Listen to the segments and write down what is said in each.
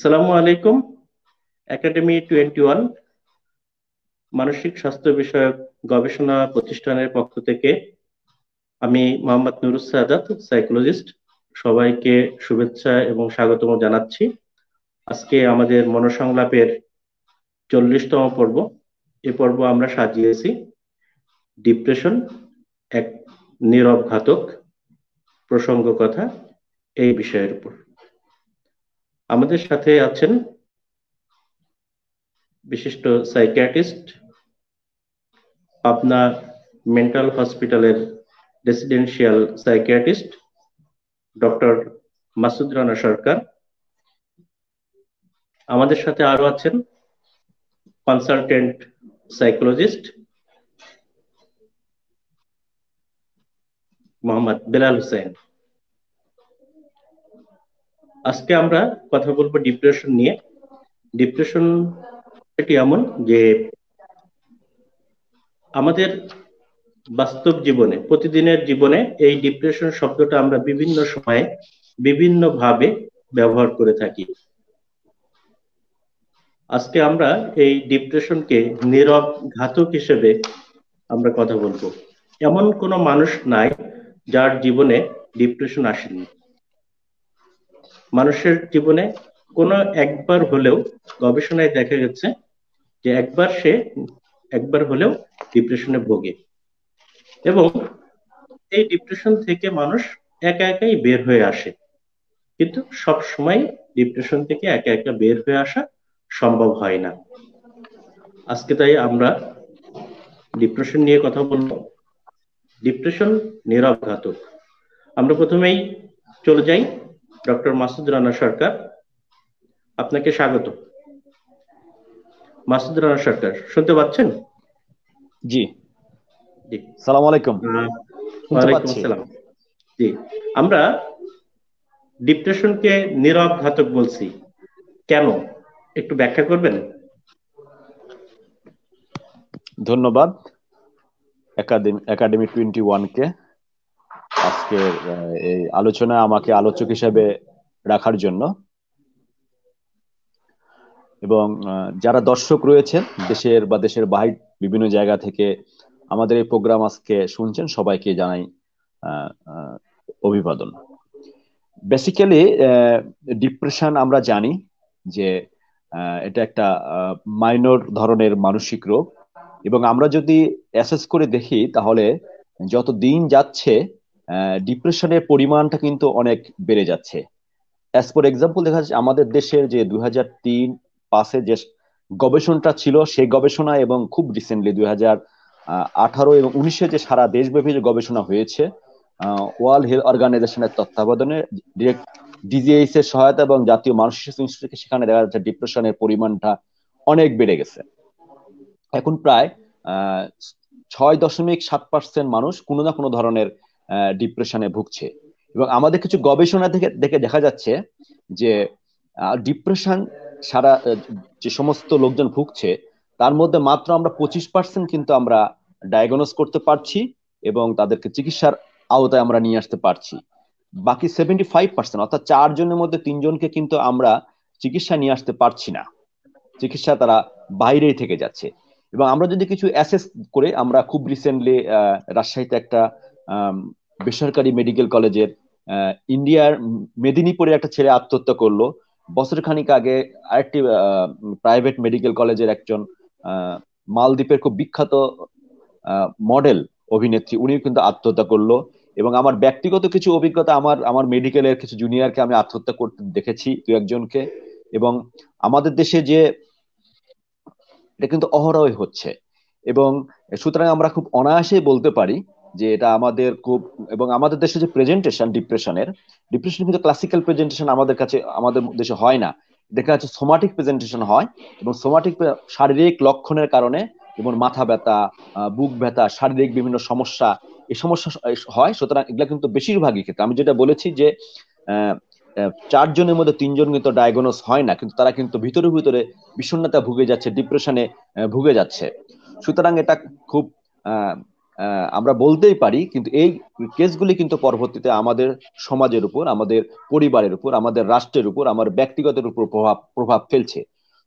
আসসালামু আলাইকুম। একাডেমি 21 মানসিক স্বাস্থ্য বিষয়ক গবেষণা প্রতিষ্ঠানের পক্ষ থেকে আমি মোহাম্মদ নুরুস সাদাত, সাইকোলজিস্ট, সবাইকে শুভেচ্ছা এবং স্বাগতম জানাচ্ছি। আজকে আমাদের মনোসংলাপের 40তম পর্ব। এ পর্ব আমরা সাজিয়েছি ডিপ্রেশন এক নীরব ঘাতক, প্রসঙ্গ কথা, এই বিষয়ের উপর। আমাদের সাথে আছেন বিশিষ্ট সাইকিয়াট্রিস্ট, পাবনা মেন্টাল হসপিটালের residential psychiatrist doctor Masud Rana Sarkar. আমাদের সাথে আরো আছেন কনসালটেন্ট সাইকোলজিস্ট মোহাম্মদ বেলাল হোসেন। আজকে আমরা কথা বলবো ডিপ্রেশন নিয়ে। ডিপ্রেশন এটি এমন যে আমাদের বাস্তব জীবনে, প্রতিদিনের জীবনে এই ডিপ্রেশন শব্দটা আমরা বিভিন্ন সময়ে বিভিন্ন ভাবে ব্যবহার করে থাকি। আজকে আমরা এই ডিপ্রেশনকে নীরব ঘাতক হিসেবে আমরা কথা বলবো। এমন কোনো মানুষ নাই যার জীবনে ডিপ্রেশন আসেনি। মানুষের জীবনে কোনো একবার হলেও, গবেষণায় দেখা গেছে যে একবার হলেও ডিপ্রেশনে ভোগে, এবং এই ডিপ্রেশন থেকে মানুষ একা একাই বের হয়ে আসে। কিন্তু সব সময় ডিপ্রেশন থেকে একা একা বের হয়ে আসা সম্ভব হয় না। আজকে তাই আমরা ডিপ্রেশন নিয়ে কথা বলবো। ডিপ্রেশন নীরব ঘাতক। আমরা প্রথমেই চলে যাই ডক্টর মাসুদ রানা সরকার। আপনাকে স্বাগত। মাসুদ রানা সরকার, শুনতে পাচ্ছেন? জি, জি। সালাম আলাইকুম। শুনতে ওয়ালাইকুম পাচ্ছি। আসসালাম। জি, আমরা ডিপ্রেশনকে নীরব ঘাতক বলছি কেন, একটু ব্যাখ্যা করবেন? ধন্যবাদ একাডেমি 21 কে আজকের এই আলোচনায় আমাকে আলোচক হিসেবে রাখার জন্য, এবং যারা দর্শক রয়েছেন দেশের বা দেশের বাইরে বিভিন্ন জায়গা থেকে আমাদের এই প্রোগ্রাম আজকে শুনছেন, সবাইকে জানাই অভিবাদন। বেসিক্যালি ডিপ্রেশন আমরা জানি যে এটা একটা মাইনর ধরনের মানসিক রোগ, এবং আমরা যদি অ্যাসেস করে দেখি তাহলে যত দিন যাচ্ছে ডিপ্রেশনের পরিমাণটা কিন্তু অনেক বেড়ে যাচ্ছে। অ্যাজ ফর এক্সাম্পল দেখা যাচ্ছে আমাদের দেশের যে 2003-5 যে গবেষণাটা ছিল সেই গবেষণা, এবং খুব রিসেন্টলি 2018 এবং 19-এ যে সারা দেশব্যাপী যে গবেষণা হয়েছে ওয়ার্ল্ড হেলথ অর্গানাইজেশনের তত্ত্বাবধানে, ডিরেক্ট ডিজিএইচ এর সহায়তা এবং জাতীয় মানসিক স্বাস্থ্য ইনস্টিটিউট, সেখানে দেখা যাচ্ছে ডিপ্রেশনের পরিমাণটা অনেক বেড়ে গেছে। এখন প্রায় 6.7% মানুষ কোনো না কোনো ধরনের ডিপ্রেশনে ভুগছে। এবং আমাদের কিছু গবেষণা থেকে দেখে দেখা যাচ্ছে যে ডিপ্রেশন সারা যে সমস্ত লোকজন ভুগছে তার মধ্যে মাত্র আমরা 25% কিন্তু আমরা ডায়াগনোজ করতে পারছি এবং তাদেরকে চিকিৎসার আওতায় আমরা নিয়ে আসতে পারছি। বাকি 75%, অর্থাৎ 4 জনের মধ্যে 3 জনকে কিন্তু আমরা চিকিৎসা নিয়ে আসতে পারছি না, চিকিৎসা তারা বাইরেই থেকে যাচ্ছে। এবং আমরা যদি কিছু অ্যাসেস করে, আমরা খুব রিসেন্টলি রাজশাহীতে একটা বেসরকারি মেডিকেল কলেজের ইন্ডিয়ার মেদিনীপুরে একটা ছেলে আত্মহত্যা করলো। বছর খানিক আগে আরেকটি প্রাইভেট মেডিকেল কলেজের একজন মালদ্বীপের খুব বিখ্যাত মডেল অভিনেত্রী, উনিও কিন্তু আত্মহত্যা করলো। এবং আমার ব্যক্তিগত কিছু অভিজ্ঞতা, আমার মেডিকেলের কিছু জুনিয়রকে আমি আত্মহত্যা করতে দেখেছি, 2-1 জনকে। এবং আমাদের দেশে যে এটা কিন্তু অহরহই হচ্ছে, এবং সুতরাং আমরা খুব অনায়াসেই বলতে পারি যে এটা আমাদের খুব, এবং আমাদের দেশে যে প্রেজেন্টেশন ডিপ্রেশন কিন্তু ক্লাসিক্যাল প্রেজেন্টেশন আমাদের দেশে হয় না। দেখা যাচ্ছে সোমাটিক প্রেজেন্টেশন হয়, এবং সোমাটিক শারীরিক লক্ষণের কারণে, যেমন মাথা ব্যথা, বুক ব্যথা, শারীরিক বিভিন্ন সমস্যা, এই সমস্যা হয়। সুতরাং এগুলা কিন্তু বেশিরভাগই ক্ষেত্রে আমি যেটা বলেছি যে 4 জনের মধ্যে 3 জন কিন্তু ডায়াগনোস হয় না, কিন্তু তারা কিন্তু ভিতরে ভিতরে বিষণ্ণতা ভুগে যাচ্ছে, ডিপ্রেশনে ভুগে যাচ্ছে। সুতরাং এটা খুব আমরা বলতেই পারি, কিন্তু এই কেসগুলি কিন্তু পরবর্তীতে আমাদের সমাজের উপর, আমাদের পরিবারের উপর, আমাদের রাষ্ট্রের উপর, আমার ব্যক্তিগতের উপর প্রভাব ফেলছে।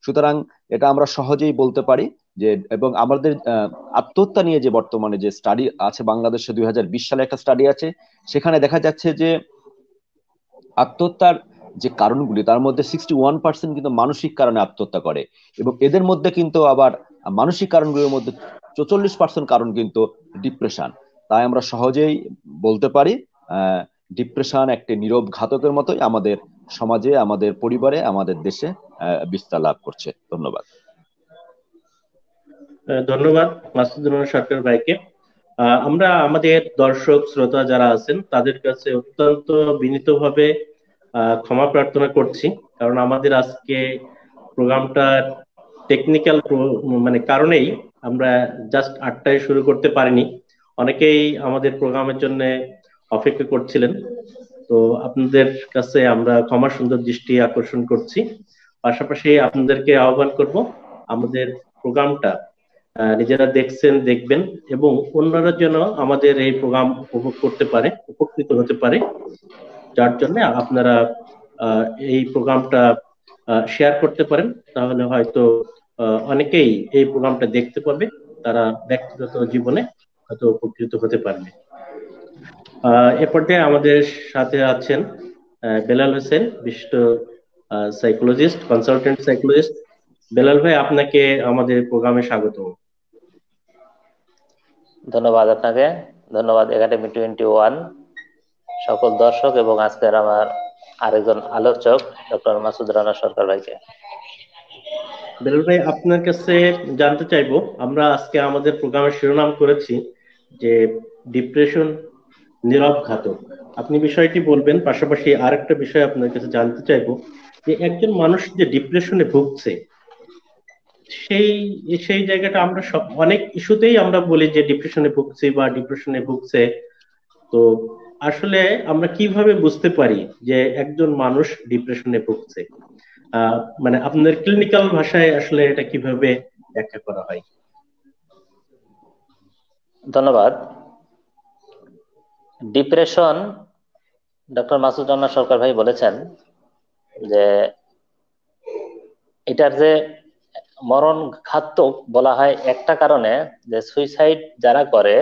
সুতরাং এটা আমরা সহজেই বলতে পারি যে, এবং আমাদের আত্মহত্যা নিয়ে যে বর্তমানে যে স্টাডি আছে বাংলাদেশে, 2020 সালে একটা স্টাডি আছে, সেখানে দেখা যাচ্ছে যে আত্মহত্যার যে কারণগুলি তার মধ্যে 61% কিন্তু মানসিক কারণে আত্মহত্যা করে, এবং এদের মধ্যে কিন্তু আবার মানসিক কারণগুলোর মধ্যে 44% কারণ কিন্তু ডিপ্রেশন। তাই আমরা সহজেই বলতে পারি ডিপ্রেশন একটি নীরব ঘাতকের মতোই আমাদের সমাজে, আমাদের পরিবারে, আমাদের দেশে বিস্তার লাভ করছে। ধন্যবাদ। ধন্যবাদ মাসুদুর রহমান সরকার ভাইকে। আমরা আমাদের দর্শক শ্রোতা যারা আছেন তাদের কাছে অত্যন্ত বিনীতভাবে ক্ষমা প্রার্থনা করছি, কারণ আমাদের আজকে প্রোগ্রামটার টেকনিক্যাল মানে কারণেই আমরা জাস্ট 8টায় শুরু করতে পারিনি। অনেকেই আমাদের প্রোগ্রামের জন্য অপেক্ষা করছিলেন। তো আপনাদের কাছে আমরা ক্ষমা সুন্দর দৃষ্টি আকর্ষণ করছি। পাশাপাশি আপনাদেরকে আহ্বান করব আমাদের প্রোগ্রামটা নিজেরা দেখছেন, দেখবেন, এবং অন্যরা যেন আমাদের এই প্রোগ্রাম উপভোগ করতে পারে, উপকৃত হতে পারে, যার জন্য আপনারা এই প্রোগ্রামটা শেয়ার করতে পারেন। তাহলে হয়তো অনেকেই এই প্রোগ্রামটা দেখতে পাবে, তারা ব্যক্তিগত জীবনে হয়তো উপকৃত হতে পারবে। এ পর্যায়ে আমাদের সাথে আছেন বেলাল হোসেন, বিশিষ্ট সাইকোলজিস্ট, কনসালটেন্ট সাইকোলজিস্ট। বেলাল ভাই, আপনাকে আমাদের প্রোগ্রামে স্বাগত। ধন্যবাদ আপনাকে, ধন্যবাদ একাডেমি 21 সকল দর্শক এবং আজকের আমার আরেকজন আলোচক ডক্টর মাসুদুর রহমান সরকার ভাইকে। বেলাল ভাই, আপনার কাছে জানতে চাইবো, আমরা আজকে আমাদের প্রোগ্রামের শিরোনাম করেছি যে ডিপ্রেশন নীরব ঘাতক। আপনি বিষয়টি বলবেন, পাশাপাশি আরেকটা বিষয় আপনার কাছে জানতে চাইবো যে একজন মানুষ যে ডিপ্রেশনে ভুগছে, সেই সেই জায়গাটা আমরা সব অনেক ইস্যুতেই আমরা বলি যে ডিপ্রেশনে ভুগছে বা ডিপ্রেশনে ভুগছে। তো আসলে আমরা কিভাবে বুঝতে পারি যে একজন মানুষ ডিপ্রেশনে ভুগছে? মানে আপনাদের ক্লিনিক্যাল ভাষায় আসলে এটা কিভাবে ব্যাখ্যা করা হয়? ধন্যবাদ। ডিপ্রেশন, ডক্টর মাসুদ রহমান সরকার ভাই বলেছেন যে এটার যে মরণ ঘাতক বলা হয় একটা কারণে, যে সুইসাইড যারা করে,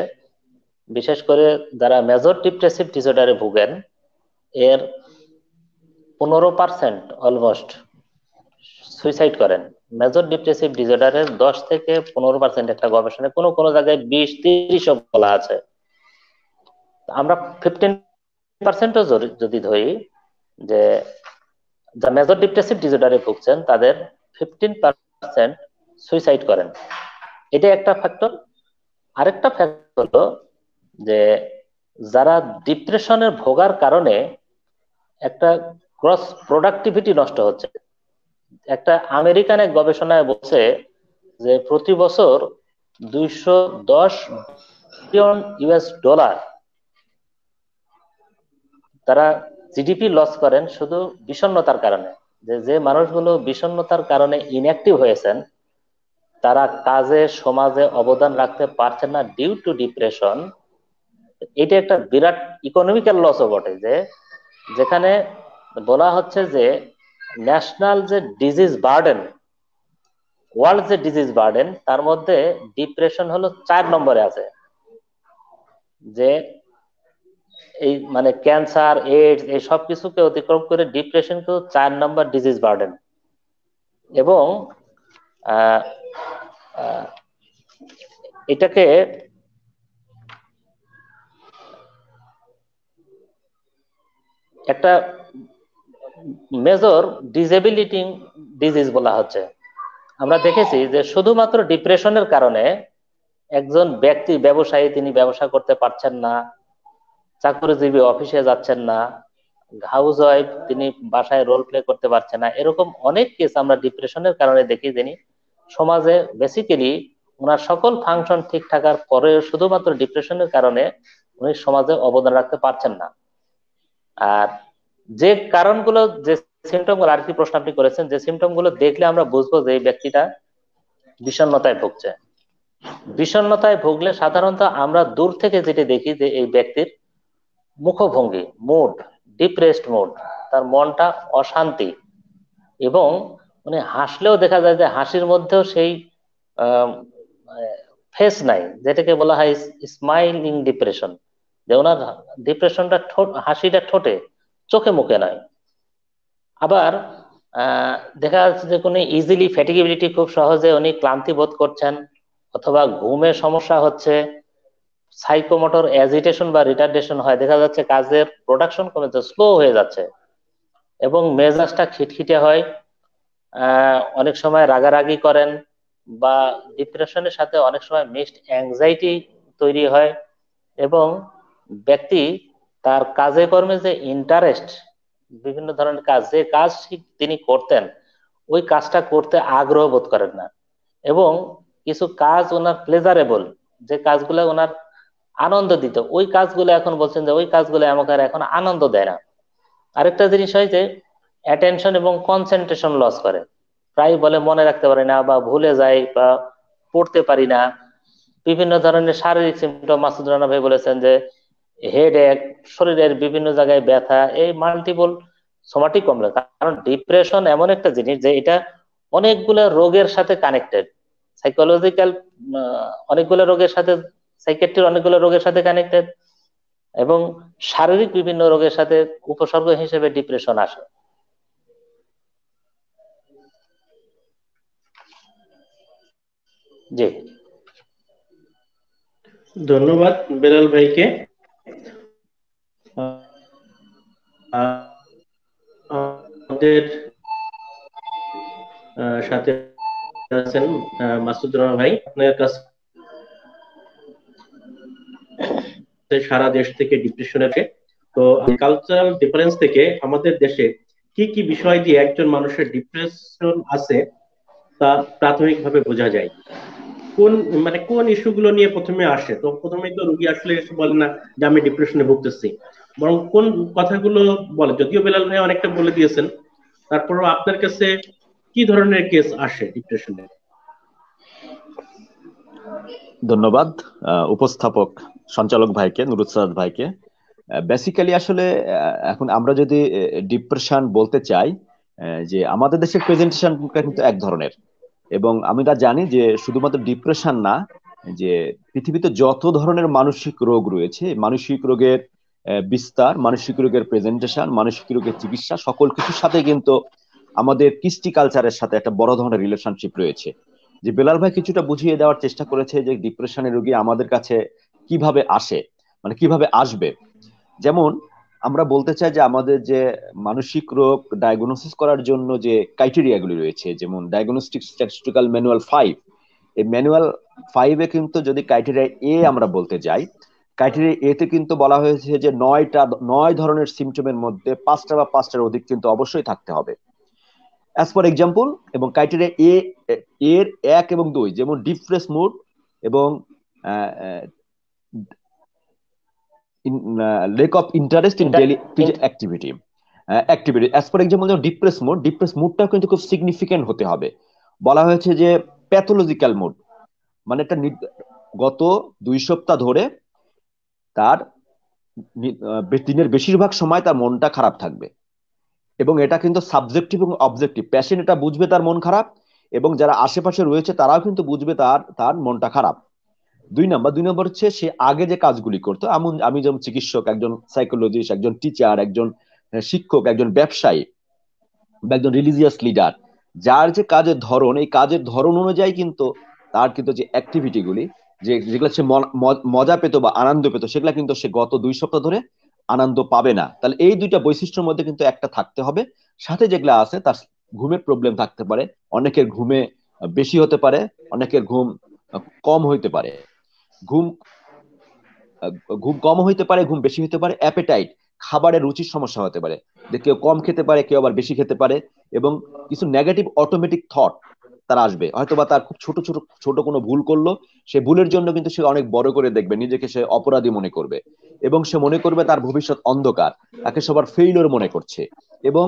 বিশেষ করে যারা মেজর ডিপ্রেসিভ ডিসঅর্ডারে ভুগেন, এর 15% অলমোস্ট সুইসাইড করেন। মেজর ডিপ্রেসিভ ডিসঅর্ডারের 10 থেকে 15% একটা গবেষণায়, কোনো কোনো জায়গায় 20-30ও বলা আছে। আমরা 15%ও যদি ধরি, যে যা মেজর ডিপ্রেসিভ ডিসঅর্ডারে ভুগছেন তাদের 15% সুইসাইড করেন। এটা একটা ফ্যাক্টর। আরেকটা ফ্যাক্টর হলো যে যারা ডিপ্রেশনের ভোগার কারণে একটা ক্রস প্রোডাক্টিভিটি নষ্ট হচ্ছে। একটা আমেরিকান এক গবেষণায় বলছে যে প্রতি বছর 210 বিলিয়ন ইউএস ডলার তারা জিডিপি লস করেন শুধু বিষণ্ণতার কারণে। যে মানুষগুলো বিষণ্ণতার কারণে ইনঅ্যাক্টিভ হয়েছেন, তারা কাজে সমাজে অবদান রাখতে পারছেন না ডিউ টু ডিপ্রেশন। এটা একটা বিরাট ইকোনমিক্যাল লসও বটে, যে যেখানে বলা হচ্ছে যে ন্যাশনাল যে ডিজিজ বার্ডেন, ওয়ার্ল্ড যে ডিজিজ বার্ডেন, তার মধ্যে ডিপ্রেশন হলো 4 নম্বরে আছে। যে এই মানে ক্যান্সার, এইডস, এই সব কিছুকে অতিক্রম করে ডিপ্রেশন কিন্তু 4 নম্বর ডিজিজ বার্ডেন। এবং এটাকে একটা মেজর ডিসেবিলিটিং ডিজিজ বলা হচ্ছে। আমরা দেখেছি যে শুধুমাত্র ডিপ্রেশনের কারণে একজন ব্যক্তি, ব্যবসায়ী, তিনি ব্যবসা করতে পারছেন না, চাকরিজীবী অফিসে যাচ্ছেন না, হাউস ওয়াইফ তিনি বাসায় রোল প্লে করতে পারছেন না, এরকম অনেক কেস আমরা ডিপ্রেশনের কারণে দেখি। যিনি সমাজে বেসিক্যালি ওনার সকল ফাংশন ঠিক থাকার পরে শুধুমাত্র ডিপ্রেশনের কারণে উনি সমাজে অবদান রাখতে পারছেন না। আর যে কারণগুলো, যে সিমটম গুলো, আর কি প্রশ্ন আপনি করেছেন, যে সিমটম গুলো দেখলে আমরা বুঝবো যে এই ব্যক্তিটা বিষণ্ণতায় ভুগছে। বিষণ্ণতায় ভুগলে সাধারণত আমরা দূর থেকে যেটা দেখি যে এই ব্যক্তির মুখভঙ্গি, মুড, ডিপ্রেসড মুড, তার মনটা অশান্তি, এবং মানে হাসলেও দেখা যায় যে হাসির মধ্যেও সেই ফেস নাই, যেটাকে বলা হয় স্মাইলিং ডিপ্রেশন, যে ওনার ডিপ্রেশনটা হাসিটা ঠোঁটে, চোখে মুখে নয়। আবার দেখা যাচ্ছে যে কোনো ইজিলি ফ্যাটিগেবিলিটি, খুব সহজে উনি ক্লান্তি বোধ করছেন, অথবা ঘুমের সমস্যা হচ্ছে, সাইকোমোটর অ্যাজিটেশন বা রিটার্ডেশন হয়, দেখা যাচ্ছে কাজের প্রোডাকশন কমে যাচ্ছে, স্লো হয়ে যাচ্ছে, এবং মেজাজটা খিটখিটে হয়, অনেক সময় রাগারাগি করেন, বা ডিপ্রেশনের সাথে অনেক সময় মিক্সড অ্যাংজাইটি তৈরি হয়, এবং ব্যক্তি তার কাজে কর্মে যে ইন্টারেস্ট, বিভিন্ন ধরনের কাজ, যে কাজ তিনি করতেন ওই কাজটা করতে আগ্রহ বোধ করেন না, এবং কিছু কাজ ওনার প্লেজারেবল, যে কাজগুলো ওনার আনন্দ দিত, ওই কাজগুলো এখন বলছেন যে ওই কাজগুলো আমাকে আর এখন আনন্দ দেয় না। আরেকটা জিনিস হয় যে অ্যাটেনশন এবং কনসেন্ট্রেশন লস করে, প্রায় বলে মনে রাখতে পারি না, বা ভুলে যাই, বা পড়তে পারি না। বিভিন্ন ধরনের শারীরিক সিমটম, মাসুদ রানা ভাই বলেছেন যে হেড এক, শরীরের বিভিন্ন জায়গায় ব্যথা, এই মাল্টিপল সোমাটিক কমপ্লেক্স। কারণ ডিপ্রেশন এমন একটা জিনিস যে এটা অনেকগুলো রোগের সাথে কানেক্টেড, সাইকোলজিক্যাল অনেকগুলো রোগের সাথে, সাইকেট্রির অনেকগুলো রোগের সাথে কানেক্টেড, এবং শারীরিক বিভিন্ন রোগের সাথে উপসর্গ হিসেবে ডিপ্রেশন আসে। জি, ধন্যবাদ বেলাল ভাইকে। আমাদের সাথে আছেন মাসুদ রানা ভাই। আপনার কাছে সারা দেশ থেকে ডিপ্রেশনের, তো কালচারাল ডিফারেন্স থেকে আমাদের দেশে কি কি বিষয় দিয়ে একজন মানুষের ডিপ্রেশন আছে তা প্রাথমিকভাবে বোঝা যায়? কোন কোন ইস্যুগুলো নিয়ে প্রথমে আসে? তো প্রথমেই তো রোগী আসলে এসে বলে না যে আমি ডিপ্রেশনে ভুগতেছি, বরং কোন কথাগুলো বলে? যদিও বেলাল ভাই অনেকটা বলে দিয়েছেন, তারপরও আপনার কাছে কি ধরনের কেস আসে ডিপ্রেশনে? ধন্যবাদ উপস্থাপক সঞ্চালক ভাইকে, নুরুৎসাদ ভাইকে। বেসিক্যালি আসলে এখন আমরা যদি ডিপ্রেশন বলতে চাই, যে আমাদের দেশের প্রেজেন্টেশন কিন্তু এক ধরনের, এবং আমি তা জানি যে শুধুমাত্র ডিপ্রেশন না, যে পৃথিবীতে যত ধরনের মানসিক রোগ রয়েছে, মানসিক রোগের বিস্তার, মানসিক রোগের প্রেজেন্টেশন, মানসিক রোগের চিকিৎসা, সকল কিছুর সাথে কিন্তু আমাদের কৃষ্টি কালচারের সাথে একটা বড় ধরনের রিলেশনশিপ রয়েছে। যে বেলাল ভাই কিছুটা বুঝিয়ে দেওয়ার চেষ্টা করেছে যে ডিপ্রেশনের রোগী আমাদের কাছে কিভাবে আসে, মানে কিভাবে আসবে। যেমন আমরা বলতে চাই যে আমাদের যে মানসিক রোগ ডায়াগনোসিস করার জন্য যে ক্রাইটেরিয়াগুলি রয়েছে, যেমন ডায়াগনস্টিক স্ট্যাটিস্টিক্যাল ম্যানুয়াল 5, এই ম্যানুয়াল 5-এ কিন্তু যদি ক্রাইটেরিয়া এ আমরা বলতে যাই, ক্রাইটেরিয়া এ তে কিন্তু বলা হয়েছে যে 9 ধরনের সিমটমের মধ্যে 5টা বা 5টার অধিক কিন্তু অবশ্যই থাকতে হবে, অ্যাজ ফর এক্সাম্পল। এবং ক্রাইটেরিয়া এ এর 1 এবং 2, যেমন ডিপ্রেস মুড এবং lake of interest in daily activity. As for example, যেমন ডিপ্রেস মুডটাও কিন্তু খুব সিগনিফিকেন্ট হতে হবে। বলা হয়েছে যে প্যাথোলজিক্যাল মুড, মানে একটা গত 2 সপ্তাহ ধরে তার দিনের বেশিরভাগ সময় তার মনটা খারাপ থাকবে, এবং এটা কিন্তু সাবজেক্টিভ এবং অবজেক্টিভ। প্যাশেন্ট এটা বুঝবে তার মন খারাপ, এবং যারা আশেপাশে রয়েছে তারাও কিন্তু বুঝবে তার মনটা খারাপ। 2 নম্বর হচ্ছে সে আগে যে কাজগুলি করতো, আমি যেমন চিকিৎসক, একজন সাইকোলজিস্ট, একজন টিচার, একজন শিক্ষক, একজন ব্যবসায়ী বা একজন রিলিজিয়াস লিডার, যার যে কাজের ধরন, এই কাজের ধরন অনুযায়ী কিন্তু তার কিন্তু যে অ্যাক্টিভিটি গুলি, যেগুলো সে মজা পেত বা আনন্দ পেত, সেগুলা কিন্তু সে গত 2 সপ্তাহ ধরে আনন্দ পাবে না। তাহলে এই 2টা বৈশিষ্ট্যের মধ্যে কিন্তু একটা থাকতে হবে। সাথে যেগুলা আছে, তার ঘুমের প্রবলেম থাকতে পারে, অনেকের ঘুমে বেশি হতে পারে, অনেকের ঘুম কম হইতে পারে। ঘুম ঘুম কম হইতে পারে, ঘুম বেশি হইতে পারে। অ্যাপেটাইট, খাবারের রুচির সমস্যা হতে পারে, যে কেউ কম খেতে পারে, কেউ আবার বেশি খেতে পারে। এবং কিছু নেগেটিভ অটোমেটিক থট তার আসবে, হয়তো বা তার খুব ছোট ছোট ছোট কোনো ভুল করলো, সে ভুলের জন্য কিন্তু সে অনেক বড় করে দেখবে, নিজেকে সে অপরাধী মনে করবে, এবং সে মনে করবে তার ভবিষ্যৎ অন্ধকার, তাকে সবার ফেইলিওর মনে করছে। এবং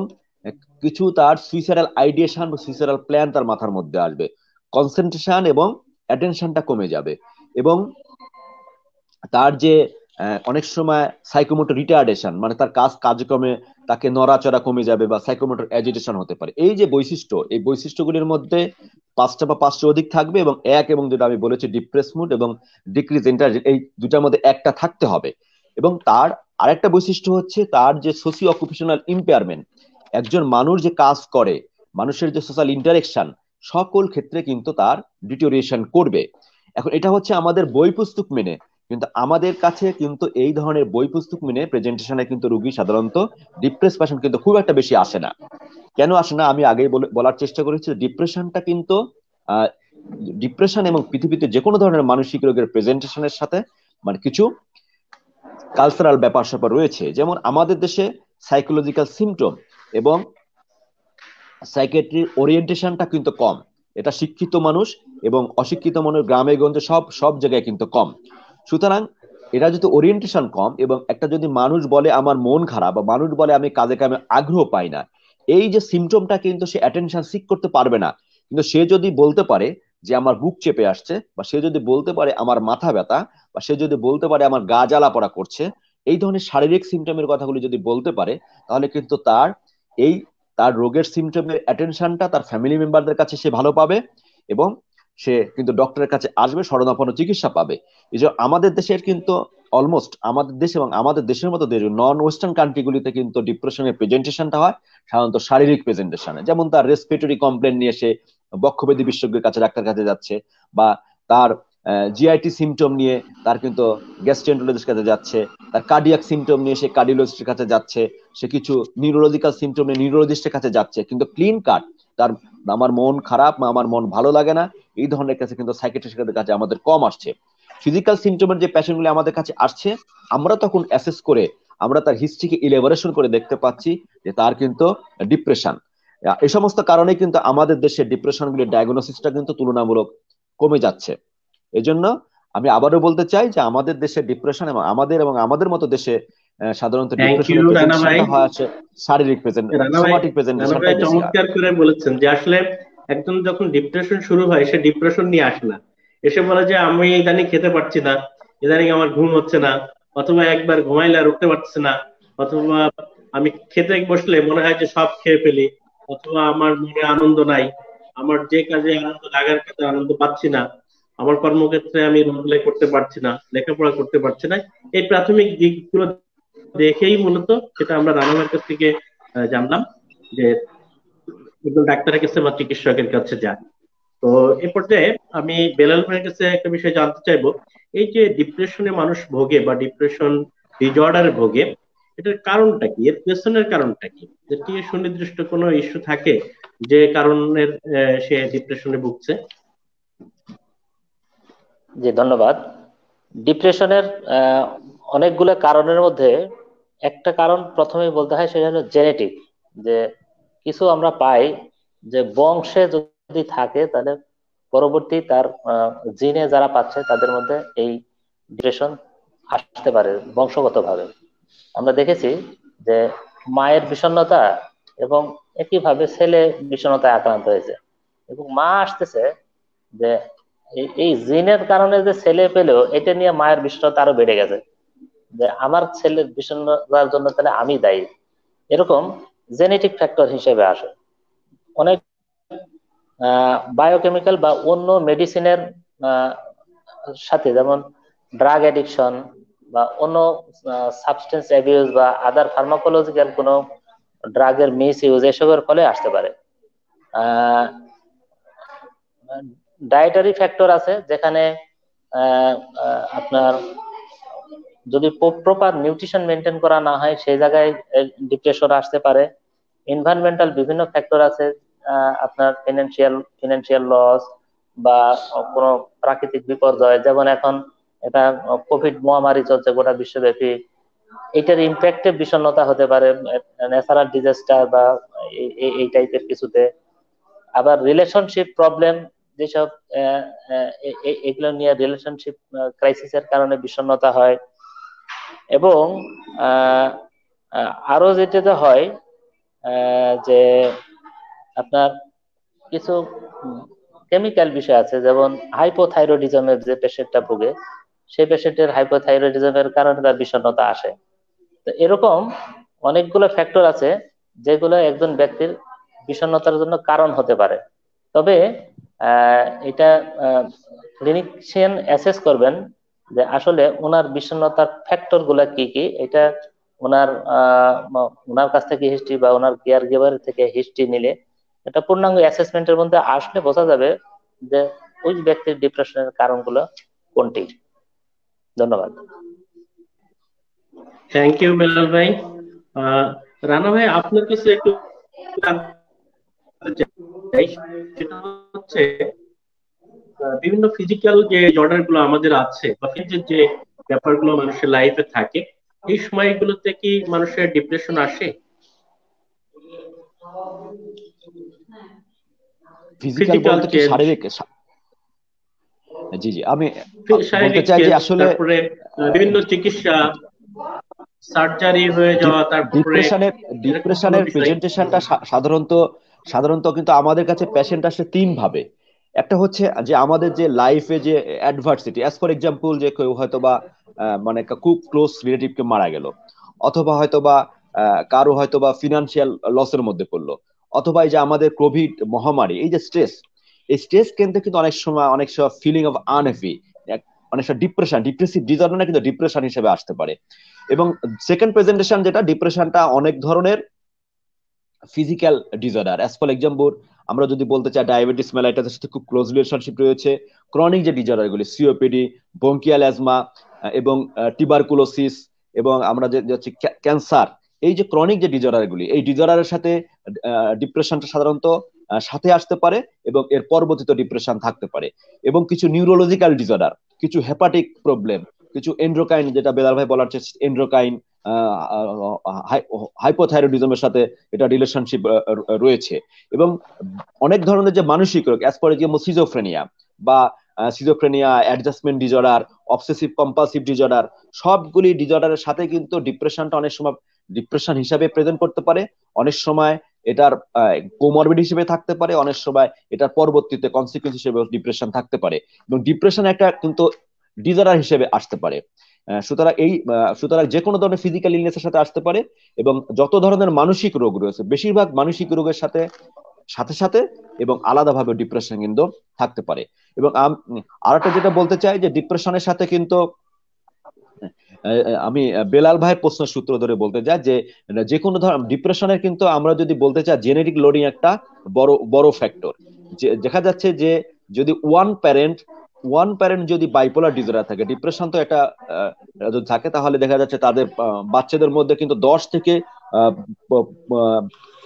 কিছু তার সুইসাইডাল আইডিয়েশন বা সুইসাইডাল প্ল্যান তার মাথার মধ্যে আসবে। কনসেন্ট্রেশন এবং অ্যাটেনশনটা কমে যাবে এবং তার যে অনেক সময় সাইকোমোটর রিটার্ডেশন, মানে তার কাজকর্মে তাকে নড়াচড়া কমে যাবে বা সাইকোমোটর অ্যাজিটেশন হতে পারে। এই যে বৈশিষ্ট্য, এই বৈশিষ্ট্যগুলির মধ্যে 5টা বা 5টা অধিক থাকবে এবং 1 এবং 2 আমি বলেছি ডিপ্রেস মুড এবং ডিক্রিজ ইন্টারেস্ট, এই দুটার মধ্যে একটা থাকতে হবে। এবং তার আরেকটা বৈশিষ্ট্য হচ্ছে তার যে সোশিও অকুপেশনাল ইম্পেয়ারমেন্ট, একজন মানুষ যে কাজ করে, মানুষের যে সোশ্যাল ইন্টারেকশন, সকল ক্ষেত্রে কিন্তু তার ডিটোরিয়েশন করবে। এখন এটা হচ্ছে আমাদের বই পুস্তক মেনে, কিন্তু আমাদের কাছে কিন্তু এই ধরনের বই পুস্তক মেনে প্রেজেন্টেশনে কিন্তু রুগী সাধারণত ডিপ্রেস পেশেন্ট কিন্তু খুব একটা বেশি আসে না। কেন আসে না আমি আগেই বলার চেষ্টা করেছি। ডিপ্রেশনটা কিন্তু ডিপ্রেশন এবং পৃথিবীতে যে কোনো ধরনের মানসিক রোগের প্রেজেন্টেশনের সাথে মানে কিছু কালচারাল ব্যাপার স্যাপার রয়েছে। যেমন আমাদের দেশে সাইকোলজিক্যাল সিমটম এবং সাইকিয়াট্রির ওরিয়েন্টেশনটা কিন্তু কম। এটা শিক্ষিত মানুষ এবং অশিক্ষিত মানুষ গ্রামে গঞ্জে সব জায়গায় কিন্তু কম। সুতরাং এটা যদি ওরিয়েন্টেশন কম এবং একটা যদি মানুষ বলে আমার মন খারাপ বা মানুষ বলে আমি কাজে কামে আগ্রহ পাই না, এই যে সিমটমটা কিন্তু সে অ্যাটেনশন সিক করতে পারবে না। কিন্তু সে যদি বলতে পারে যে আমার বুক চেপে আসছে, বা সে যদি বলতে পারে আমার মাথা ব্যথা, বা সে যদি বলতে পারে আমার গা জ্বালা পড়া করছে, এই ধরনের শারীরিক সিমটমের কথাগুলি যদি বলতে পারে, তাহলে কিন্তু এই তার রোগের সিমটমের অ্যাটেনশনটা তার ফ্যামিলি মেম্বারদের কাছে সে ভালো পাবে এবং সে কিন্তু ডক্টরের কাছে আসবে, শরণাপন্ন চিকিৎসা পাবে। এই যে আমাদের দেশের কিন্তু অলমোস্ট আমাদের দেশ এবং আমাদের দেশের মতো দেশ নন ওয়েস্টার্ন কান্ট্রিগুলিতে কিন্তু ডিপ্রেশনের প্রেজেন্টেশনটা হয় সাধারণত শারীরিক প্রেজেন্টেশনে। যেমন তার রেসপিরেটরি কমপ্লেন নিয়ে সে বক্ষব্যাধি বিশেষজ্ঞের কাছে ডাক্তার কাছে যাচ্ছে, বা তার জিআইটি সিমটম নিয়ে তার কিন্তু গ্যাস্ট্রেন্টোলজিস্ট কাছে যাচ্ছে, তার কার্ডিয়াক সিমটম নিয়ে সে কার্ডিওলজিস্টের কাছে যাচ্ছে, সে কিছু নিউরোলজিক্যাল সিমটম নিয়ে নিউরোলজিস্টের কাছে যাচ্ছে। কিন্তু ক্লিন কাট তার আমার মন খারাপ বা আমার মন ভালো লাগে না, এই ধরনের কাছে কিন্তু সাইকিয়াট্রিস্টের কাছে আমাদের কম আসছে। ফিজিক্যাল সিমটমের যে পেশেন্টগুলি আমাদের কাছে আসছে, আমরা তখন অ্যাসেস করে আমরা তার হিস্ট্রিকে ইলেবোরেশন করে দেখতে পাচ্ছি যে তার কিন্তু ডিপ্রেশন। এই সমস্ত কারণে কিন্তু আমাদের দেশে ডিপ্রেশনগুলির ডায়াগনোসিসটা কিন্তু তুলনামূলক কমে যাচ্ছে। এজন্য আমি আবারও বলতে চাই যে আমাদের দেশে ডিপ্রেশন এবং আমাদের মতো দেশে সাধারণত থ্যাংক ইউ ডিপ্রেশনের রানা ভাই। প্রেজেন্টেশনটা হয় আছে শারীরিক রানা ভাই, সোমাটিক রানা ভাই প্রেজেন্টেশনটাই বেশি হয়। চমৎকার করে বলেছেন যে আসলে একদম যখন ডিপ্রেশন শুরু হয় সে ডিপ্রেশন নিয়ে আসে না, এসে বলে যে আমি ইদানিং খেতে পারছি না, ইদানিং আমার ঘুম হচ্ছে না, অথবা একবার ঘুমাইলে আর উঠতে পারছে না, অথবা আমি খেতে বসলে মনে হয় যে সব খেয়ে ফেলি, অথবা আমার মনে আনন্দ নাই, আমার যে কাজে আনন্দ লাগার কাজে আনন্দ পাচ্ছি না, আমার কর্মক্ষেত্রে আমি রোজগার করতে পারছি না, লেখাপড়া করতে পারছি না। এই প্রাথমিক দিকগুলো দেখেই মূলত সেটা আমরা রানা ভাইয়ের কাছ থেকে জানলাম যে একজন ডাক্তারের কাছে বা চিকিৎসকের কাছে যান। তো এ পর্যায়ে আমি বেলাল ভাইয়ের কাছে একটা বিষয় জানতে চাইবো, এই যে ডিপ্রেশনে মানুষ ভোগে বা ডিপ্রেশন ডিজঅর্ডারে ভোগে, এটার কারণটা কি, এর পেছনের কারণটা কি, এর কি সুনির্দিষ্ট কোনো ইস্যু থাকে যে কারণের সে ডিপ্রেশনে ভুগছে? জি, ধন্যবাদ। ডিপ্রেশনের অনেকগুলো কারণের মধ্যে একটা কারণ প্রথমেই বলতে হয়, সেটা হলো জেনেটিক। যে কিছু আমরা পাই যে বংশে যদি থাকে তাহলে পরবর্তী তার জিনে যারা পাচ্ছে তাদের মধ্যে এই ডিপ্রেশন আসতে পারে বংশগতভাবে। আমরা দেখেছি যে মায়ের বিষণ্ণতা এবং একইভাবে ছেলে বিষণ্ণতায় আক্রান্ত হয়েছে, এবং মা আসতেছে যে এই জিনের কারণে যে ছেলে পেলেও এটা নিয়ে মায়ের বিষণ্ণতা আরো বেড়ে গেছে, যে আমার ছেলের বিষণ্ণতার জন্য তাহলে আমি দায়ী। এরকম জেনেটিক ফ্যাক্টর হিসেবে আসে। অনেক বায়োকেমিক্যাল বা অন্য মেডিসিনের সাথে, যেমন ড্রাগ অ্যাডিকশন বা অন্য সাবস্টেন্স অ্যাবিউজ বা আদার ফার্মাকোলজিক্যাল কোনো ড্রাগের মিস ইউজ, এসবের ফলে আসতে পারে। ডায়েটারি ফ্যাক্টর আছে, যেখানে আপনার যদি প্রপার নিউট্রিশন মেনটেন করা না হয় সেই জায়গায় ডিপ্রেশন আসতে পারে। এনভায়রনমেন্টাল বিভিন্ন ফ্যাক্টর আছে, আপনার ফিনান্সিয়াল লস বা কোনো প্রাকৃতিক বিপর্যয়, যেমন এখন এটা কোভিড মহামারী চলছে গোটা বিশ্বব্যাপী, এটার ইম্প্যাক্টে বিষণ্ণতা হতে পারে, ন্যাচারাল ডিজাস্টার বা এই টাইপের কিছুতে। আবার রিলেশনশিপ প্রবলেম যেসব এগুলো নিয়ে রিলেশনশিপ ক্রাইসিসের কারণে বিষণ্ণতা হয়। এবং আরো যেটা হয় যে আপনার কিছু কেমিক্যাল বিষয় আছে, যেমন হাইপোথাইরয়েডিজমের যে পেশেন্টটা ভুগে, সেই পেশেন্টের হাইপোথাইরয়েডিজমের কারণে তার বিষণ্ণতা আসে। তো এরকম অনেকগুলো ফ্যাক্টর আছে যেগুলো একজন ব্যক্তির বিষণ্ণতার জন্য কারণ হতে পারে। তবে এটা ক্লিনিশিয়ান অ্যাসেস করবেন যে আসলে ওনার বিষণ্ণতার ফ্যাক্টর গুলা কি কি। এটা ওনার ওনার কাছ থেকে হিস্ট্রি বা ওনার কেয়ার গিভার থেকে হিস্ট্রি নিলে এটা পূর্ণাঙ্গ অ্যাসেসমেন্টের মধ্যে আসলে বোঝা যাবে যে ওই ব্যক্তির ডিপ্রেশনের কারণগুলো কোনটি। ধন্যবাদ। থ্যাংক ইউ বেলাল ভাই। রানা ভাই, আপনার কাছে একটু জানতে চাই, সেটা হচ্ছে বিভিন্ন ফিজিক্যাল যে ডিসঅর্ডার গুলো আমাদের আছে বা ফিজিক্যাল যে ব্যাপারগুলো মানুষের লাইফে থাকে, এই সময়গুলোতে কি মানুষের ডিপ্রেশন আসে? ফিজিক্যাল ফিজিক্যাল বলতে কি চেঞ্জ, শারীরিক? জি জি, আমি বলতে শারীরিক চাই যে চেঞ্জ, আসলে তারপরে বিভিন্ন চিকিৎসা, সার্জারি হয়ে যাওয়া, তারপরে ডিপ্রেশনের এরকম কোনো ডিপ্রেশনের বিষয়? প্রেজেন্টেশনটা সাধারণত সাধারণত কিন্তু আমাদের কাছে পেশেন্ট আসে তিন ভাবে। একটা হচ্ছে যে আমাদের যে লাইফে যে অ্যাডভার্সিটি, অ্যাজ ফর এক্সাম্পল যে কেউ হয়তো বা মানে খুব ক্লোজ রিলেটিভকে মারা গেল, অথবা হয়তো বা কারো হয়তো বা ফিনান্সিয়াল লসের মধ্যে পড়লো, অথবা এই যে আমাদের কোভিড মহামারী, এই যে স্ট্রেস, এই স্ট্রেস কিন্তু অনেক সময় ফিলিং অফ আনহ্যাপি, অনেক সময় ডিপ্রেসিভ ডিসঅর্ডার না, কিন্তু ডিপ্রেশন হিসেবে আসতে পারে। এবং সেকেন্ড প্রেজেন্টেশন যেটা, ডিপ্রেশনটা অনেক ধরনের physical disorder, as for example আমরা যদি বলতে চাই ডায়াবেটিস মেলাইটাসের সাথে খুব ক্লোজ রিলেশনশিপ রয়েছে ক্রনিক যে ডিসঅর্ডার গুলি, সিওপিডি, ব্রঙ্কিয়াল অ্যাজমা এবং টিবারকুলোসিস, এবং আমরা যে হচ্ছে ক্যান্সার। এই যে ক্রনিক যে ডিসঅর্ডার গুলি, এই ডিসঅর্ডারের সাথে ডিপ্রেশনটা সাধারণত সাথে আসতে পারে, এবং এর পরবর্তীতে ডিপ্রেশন থাকতে পারে। এবং কিছু নিউরোলজিক্যাল ডিসঅর্ডার, কিছু হেপাটিক প্রবলেম, কিছু এন্ড্রোকাইন, যেটা বেলাল ভাই বলার চেষ্টা, এন্ড্রোকাইন হাইপোথাইরয়েডিজমের সাথে এটা রিলেশনশিপ রয়েছে। এবং অনেক ধরনের যে মানসিক রোগ, অ্যাজ ফর এক্সাম্পল সিজোফ্রেনিয়া বা schizophrenia, adjustment disorder, obsessive compulsive disorder, সবগুলি ডিসঅর্ডারের সাথে কিন্তু ডিপ্রেশনটা অনেক সময় ডিপ্রেশন হিসাবে প্রেজেন্ট করতে পারে, অনেক সময় এটার কোমরবিড হিসেবে থাকতে পারে, অনেক সময় এটার পরবর্তীতে কনসিকুয়েন্স হিসেবে ডিপ্রেশন থাকতে পারে, এবং ডিপ্রেশন একটা কিন্তু ডিসঅর্ডার হিসেবে আসতে পারে। সুতরাং যে কোনো ধরনের ফিজিক্যাল ইলনেসের সাথে আসতে পারে, এবং যত ধরনের মানসিক রোগ রয়েছে বেশিরভাগ মানসিক রোগের সাথে সাথে সাথে এবং আলাদাভাবে ডিপ্রেশন কিন্তু থাকতে পারে। এবং আরেকটা যেটা বলতে চাই, যে ডিপ্রেশনের সাথে কিন্তু আমি বেলাল ভাইয়ের প্রশ্নের সূত্র ধরে বলতে চাই যে যে কোনো ধরনের ডিপ্রেশনের কিন্তু আমরা যদি বলতে চাই জেনেটিক লোডিং একটা বড় বড় ফ্যাক্টর। দেখা যাচ্ছে যে যদি ওয়ান প্যারেন্ট যদি বাইপোলার ডিসঅর্ডার থাকে, ডিপ্রেশন তো একটা যদি থাকে, তাহলে দেখা যাচ্ছে তাদের বাচ্চাদের মধ্যে কিন্তু 10 থেকে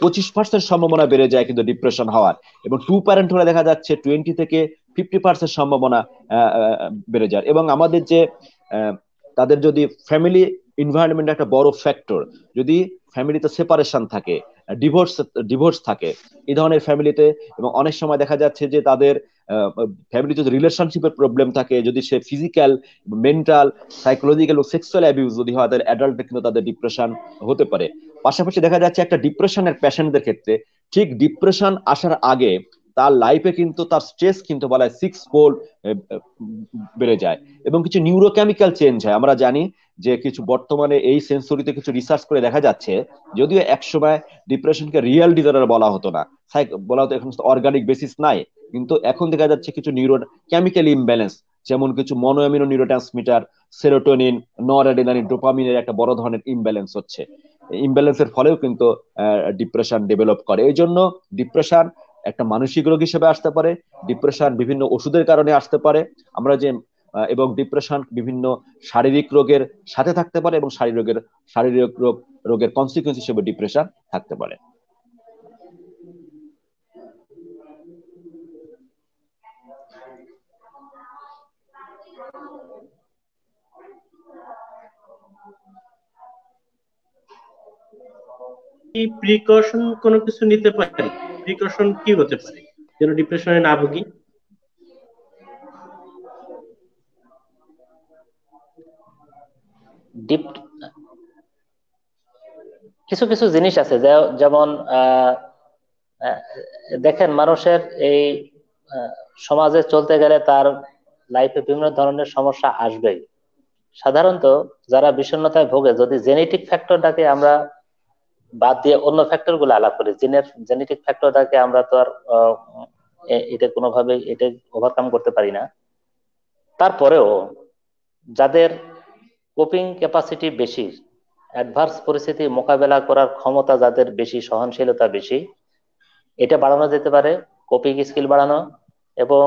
25% সম্ভাবনা বেড়ে যায় কিন্তু ডিপ্রেশন হওয়ার। এবং 2 প্যারেন্ট হলে দেখা যাচ্ছে 20 থেকে 50% সম্ভাবনা বেড়ে যায়। এবং আমাদের যে তাদের যদি ফ্যামিলি এনভায়রনমেন্ট একটা বড় ফ্যাক্টর, যদি ফ্যামিলিতে সেপারেশন থাকে, ডিভোর্স থাকে এই ধরনের ফ্যামিলিতে, এবং অনেক সময় দেখা যাচ্ছে যে তাদের ফ্যামিলিতে যদি রিলেশনশিপের প্রবলেম থাকে, যদি সে ফিজিক্যাল, মেন্টাল, সাইকোলজিক্যাল ও সেক্সুয়াল অ্যাবিউজ যদি হয়, তাদের অ্যাডাল্ট কিন্তু তাদের ডিপ্রেশন হতে পারে। পাশাপাশি দেখা যাচ্ছে একটা ডিপ্রেশনের পেশেন্টদের ক্ষেত্রে ঠিক ডিপ্রেশন আসার আগে তার লাইফে কিন্তু তার স্ট্রেস কিন্তু বলা হয় 6 ফোল্ড বেড়ে যায়, এবং কিছু নিউরোকেমিক্যাল চেঞ্জ হয়। আমরা জানি যে কিছু বর্তমানে এই সেন্সরিতে কিছু রিসার্চ করে দেখা যাচ্ছে, যদিও একসময় ডিপ্রেশনকে রিয়েল ডিসঅর্ডার বলা হতো না, বলা হতো, এখন অর্গানিক বেসিস নাই, কিন্তু এখন দেখা যাচ্ছে কিছু নিউরো কেমিক্যাল ইমব্যালেন্স, যেমন কিছু মনোঅ্যামিনো নিউরোট্রান্সমিটার, সেরোটোনিন, নরঅ্যাড্রিনালিন, ডোপামিনের একটা বড় ধরনের ইমব্যালেন্স হচ্ছে। ইমব্যালেন্সের ফলেও কিন্তু ডিপ্রেশন ডেভেলপ করে। এই জন্য ডিপ্রেশন একটা মানসিক রোগ হিসেবে আসতে পারে, ডিপ্রেশন বিভিন্ন ওষুধের কারণে আসতে পারে, আমরা যে এবং ডিপ্রেশন বিভিন্ন শারীরিক রোগের সাথে থাকতে পারে, এবং শারীরিক রোগের কনসিকুয়েন্স হিসেবে ডিপ্রেশন থাকতে পারে। কি প্রিকশন কোনো কিছু নিতে পারি? প্রিকশন কি হতে পারে যেন ডিপ্রেশনে না ভুগি? কিছু কিছু জিনিস আছে যেমন দেখেন মানুষের এই সমাজে চলতে গেলে তার লাইফে বিভিন্ন ধরনের সমস্যা আসবেই। সাধারণত যারা বিষণ্ণতায় ভোগে, যদি জেনেটিক ফ্যাক্টরটাকে আমরা বাদ দিয়ে অন্য ফ্যাক্টর গুলো আলাপ করি, জেনেটিক ফ্যাক্টরটাকে আমরা তো আর এটা কোনোভাবে এটা ওভারকাম করতে পারি না। তারপরেও যাদের কোপিং ক্যাপাসিটি বেশি, অ্যাডভার্স পরিস্থিতি মোকাবেলা করার ক্ষমতা যাদের বেশি, সহনশীলতা বেশি, এটা বাড়ানো যেতে পারে, কোপিং স্কিল বাড়ানো, এবং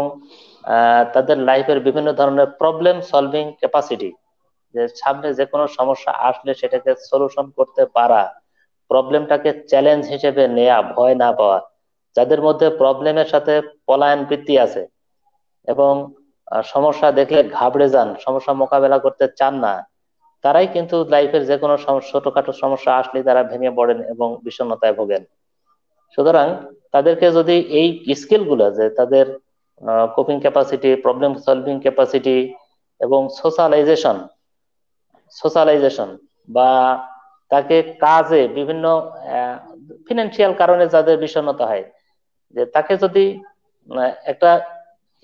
তাদের লাইফের বিভিন্ন ধরনের প্রবলেম সলভিং ক্যাপাসিটি, যে সামনে যে কোনো সমস্যা আসলে সেটাকে সলিউশন করতে পারা, প্রবলেমটাকে চ্যালেঞ্জ হিসেবে নেয়া, ভয় না পাওয়া। যাদের মধ্যে প্রবলেমের সাথে পলায়ন বৃত্তি আছে এবং সমস্যা দেখলে ঘাবড়ে যান, সমস্যা মোকাবেলা করতে চান না, তারাই কিন্তু লাইফের যে কোনো ছোটখাটো সমস্যা আসলে তারা ভেঙে পড়েন এবং বিষণ্ণতায় ভোগেন। সুতরাং তাদেরকে যদি এই স্কিল গুলো, যে তাদের coping capacity, problem solving capacity এবং সোশ্যালাইজেশন বা তাকে কাজে বিভিন্ন ফিনান্সিয়াল কারণে যাদের বিষণ্ণতা হয়, যে তাকে যদি একটা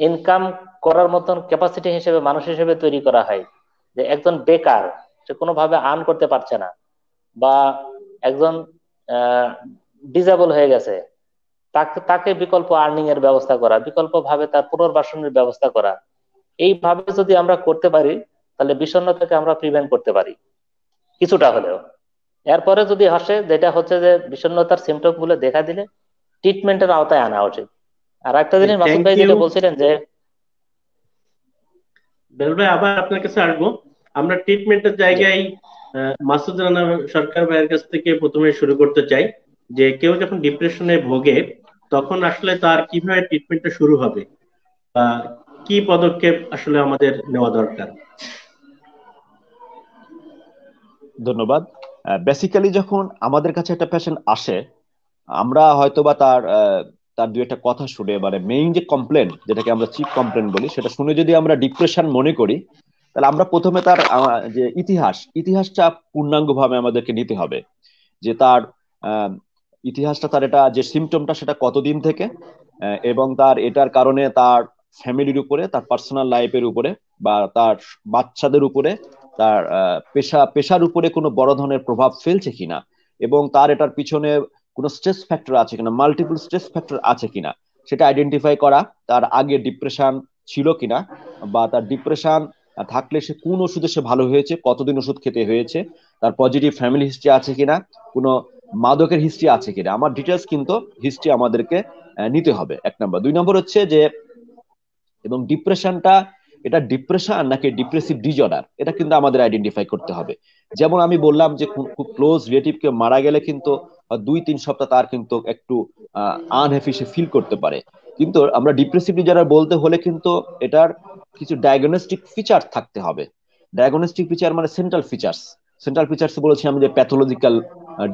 ইনকাম করার মতন ক্যাপাসিটি হিসেবে, মানুষ হিসেবে তৈরি করা হয়, যে একজন বেকার, সে কোনোভাবে আর্ন করতে পারছে না, বা একজন ডিজেবল হয়ে গেছে, তাকে তাকে বিকল্প আর্নিং এর ব্যবস্থা করা, বিকল্প ভাবে তার পুনর্বাসনের ব্যবস্থা করা, এইভাবে যদি আমরা করতে পারি তাহলে বিষণ্ণতাকে আমরা প্রিভেন্ট করতে পারি কিছুটা হলেও। এরপরে যদি আসে, যেটা হচ্ছে যে বিষণ্ণতার সিমটম গুলো দেখা দিলে ট্রিটমেন্টের আওতায় আনা উচিত। আর একটা জিনিস মাসুদ থ্যাংক ভাই ইউ যেটা বলছিলেন যে, বেল ভাই, আবার আপনার কাছে আসবো। আমরা ট্রিটমেন্টের জি, জায়গায় মাসুদ রানা সরকার ভাইয়ের কাছ থেকে প্রথমে শুরু করতে চাই, যে কেউ যখন ডিপ্রেশনে ভোগে তখন আসলে তার কিভাবে ট্রিটমেন্টটা শুরু হবে বা কি পদক্ষেপ আসলে আমাদের নেওয়া দরকার। ধন্যবাদ। বেসিক্যালি যখন আমাদের কাছে একটা পেশেন্ট আসে, আমরা হয়তোবা তার দু একটা কথা শুনে, মানে মেইন যে কমপ্লেন, যেটাকে আমরা চিফ কমপ্লেন বলি, সেটা শুনে যদি আমরা ডিপ্রেশন মনে করি, তাহলে আমরা প্রথমে তার যে ইতিহাসটা পূর্ণাঙ্গভাবে আমাদেরকে নিতে হবে। যে তার আহ, ইতিহাসটা, তার এটা যে সিমটমটা, সেটা কতদিন থেকে, এবং তার এটার কারণে তার ফ্যামিলির উপরে, তার পার্সোনাল লাইফের উপরে, বা তার বাচ্চাদের উপরে, তার পেশার উপরে কোনো বড় ধরনের প্রভাব ফেলছে কিনা, এবং তার এটার পিছনে কোনো স্ট্রেস ফ্যাক্টর আছে কিনা, মাল্টিপল স্ট্রেস ফ্যাক্টর আছে কিনা, সেটা আইডেন্টিফাই করা। তার আগে ডিপ্রেশন ছিল কিনা, বা তার ডিপ্রেশন থাকলে সে কোন ওষুধে সে ভালো হয়েছে, কতদিন ওষুধ খেতে হয়েছে, তার পজিটিভ ফ্যামিলি হিস্ট্রি আছে কিনা, কোনো মাদকের হিস্ট্রি আছে কিনা। আমার ডিটেলস কিন্তু হিস্ট্রি আমাদেরকে নিতে হবে, 1 নম্বর। 2 নম্বর হচ্ছে যে, এবং ডিপ্রেশনটা, এটা ডিপ্রেশন নাকি ডিপ্রেসিভ ডিজঅর্ডার, এটা কিন্তু আমাদের আইডেন্টিফাই করতে হবে। যেমন আমি বললাম যে খুব ক্লোজ রিলেটিভ কেউ মারা গেলে কিন্তু 2-3 সপ্তাহ তার কিন্তু একটু আনহ্যাপি সে ফিল করতে পারে। কিন্তু আমরা ডিপ্রেসিভ ডিজঅর্ডার বলতে হলে কিন্তু এটার কিছু ডায়াগনস্টিক ফিচার থাকতে হবে। ডায়াগনস্টিক ফিচার মানে সেন্ট্রাল ফিচার্স বলেছি আমি, যে প্যাথোলজিক্যাল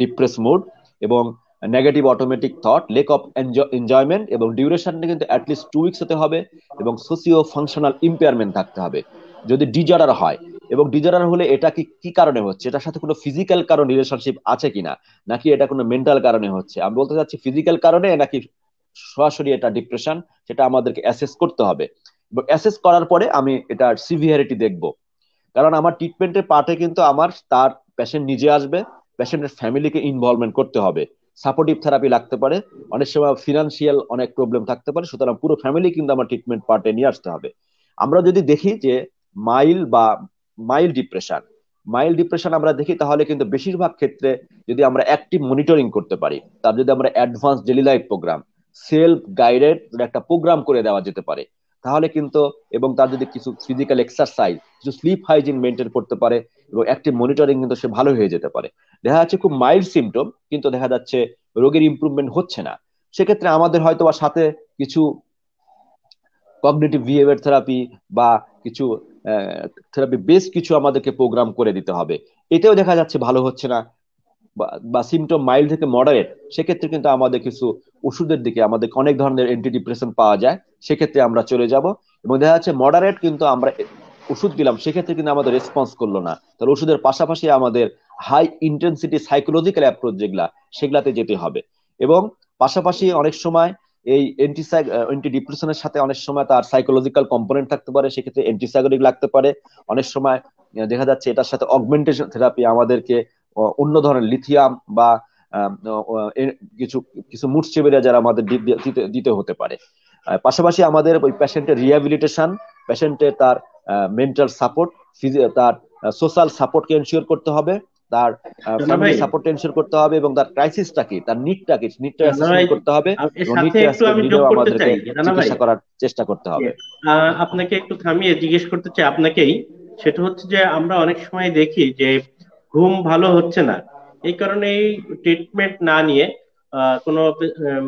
ডিপ্রেস মুড, এবং negative automatic thought, lake of enjoyment, এবং ডিউরেশনটা কিন্তু অ্যাটলিস্ট 2 উইকস হতে হবে, এবং সোসিও ফাংশনাল ইম্পেয়ারমেন্ট থাকতে হবে যদি ডিজঅর্ডার হয়। এবং ডিজঅর্ডার হলে এটা কি কি কারণে হচ্ছে, এটার সাথে কোনো ফিজিক্যাল কারণ রিলেশনশিপ আছে কিনা, নাকি এটা কোনো মেন্টাল কারণে হচ্ছে। আমি বলতে চাচ্ছি ফিজিক্যাল কারণে নাকি সরাসরি এটা ডিপ্রেশন, সেটা আমাদেরকে অ্যাসেস করতে হবে। এবং অ্যাসেস করার পরে আমি এটার সিভিয়ারিটি দেখব। কারণ আমার ট্রিটমেন্টের পার্টে কিন্তু তার পেশেন্ট নিজে আসবে, পেশেন্টের ফ্যামিলিকে ইনভলভমেন্ট করতে হবে, সাপোর্টিভ থেরাপি লাগতে পারে, অনেক সময় ফিনান্সিয়াল অনেক প্রবলেম থাকতে পারে, সুতরাং পুরো ফ্যামিলি কিন্তু আমার ট্রিটমেন্ট পার্টে নিয়ে আসতে হবে। আমরা যদি দেখি যে মাইল্ড ডিপ্রেশন মাইল্ড ডিপ্রেশন আমরা দেখি, তাহলে কিন্তু বেশিরভাগ ক্ষেত্রে যদি আমরা অ্যাক্টিভ মনিটরিং করতে পারি, তার যদি আমরা advance daily life programme, self guided একটা প্রোগ্রাম করে দেওয়া যেতে পারে, তাহলে কিন্তু, এবং তার যদি কিছু ফিজিক্যাল এক্সারসাইজ, কিছু স্লিপ হাইজিন মেনটেন করতে পারে, এবং অ্যাক্টিভ মনিটরিং, কিন্তু সে ভালো হয়ে যেতে পারে। দেখা যাচ্ছে খুব মাইল্ড সিমটম, কিন্তু দেখা যাচ্ছে রোগের ইমপ্রুভমেন্ট হচ্ছে না। সেক্ষেত্রে আমাদের হয়তো বা সাথে কিছু কগনিটিভ বিহেভিয়ার থেরাপি বা কিছু থেরাপি বেস কিছু আমাদেরকে প্রোগ্রাম করে দিতে হবে। এতেও দেখা যাচ্ছে ভালো হচ্ছে না, বা সিমটম মাইল্ড থেকে মডারেট, সেক্ষেত্রে কিন্তু আমাদের কিছু ওষুধের দিকে, আমাদের অনেক ধরনের অ্যান্টি ডিপ্রেশন পাওয়া যায়, সেক্ষেত্রে আমরা চলে যাব। এবং দেখা যাচ্ছে মডারেট কিন্তু আমরা ওষুধ দিলাম, সেক্ষেত্রে কিন্তু আমাদের রেসপন্স করলো না, তাহলে ওষুধের পাশাপাশি আমাদের হাই ইন্টেন্সিটি সাইকোলজিক্যাল অ্যাপ্রোচ যেগুলা, সেগুলাতে যেতে হবে। এবং পাশাপাশি অনেক সময় এই অ্যান্টি ডিপ্রেশনের সাথে অনেক সময় তার সাইকোলজিক্যাল কম্পোনেন্ট থাকতে পারে, সেক্ষেত্রে অ্যান্টিসাইকোটিক লাগতে পারে। অনেক সময় দেখা যাচ্ছে এটার সাথে অগমেন্টেশন থেরাপি আমাদেরকে অন্য ধরনের লিথিয়াম বা কিছু কিছু মুডস্টিমুলেটর যারা আমাদের দিতে হতে পারে। পাশাপাশি আমাদের ওই পেশেন্টের রিহ্যাবিলিটেশন, পেশেন্টের তার মেন্টাল সাপোর্ট, তার সোশ্যাল সাপোর্টকে এনশিওর করতে হবে, তার ফ্যামিলি সাপোর্ট এনশিওর করতে হবে, এবং তার ক্রাইসিসটা কি, তার নিডটা কি, নিডটা অ্যাসেসমেন্ট করতে হবে, এবং নিডেও আমাদেরকে চিকিৎসা করার চেষ্টা করতে হবে। আপনাকে একটু থামিয়ে জিজ্ঞেস করতে চাই আপনাকেই, সেটা হচ্ছে যে আমরা অনেক সময় দেখি যে ঘুম ভালো হচ্ছে না, এই কারণে ট্রিটমেন্ট না নিয়ে কোনো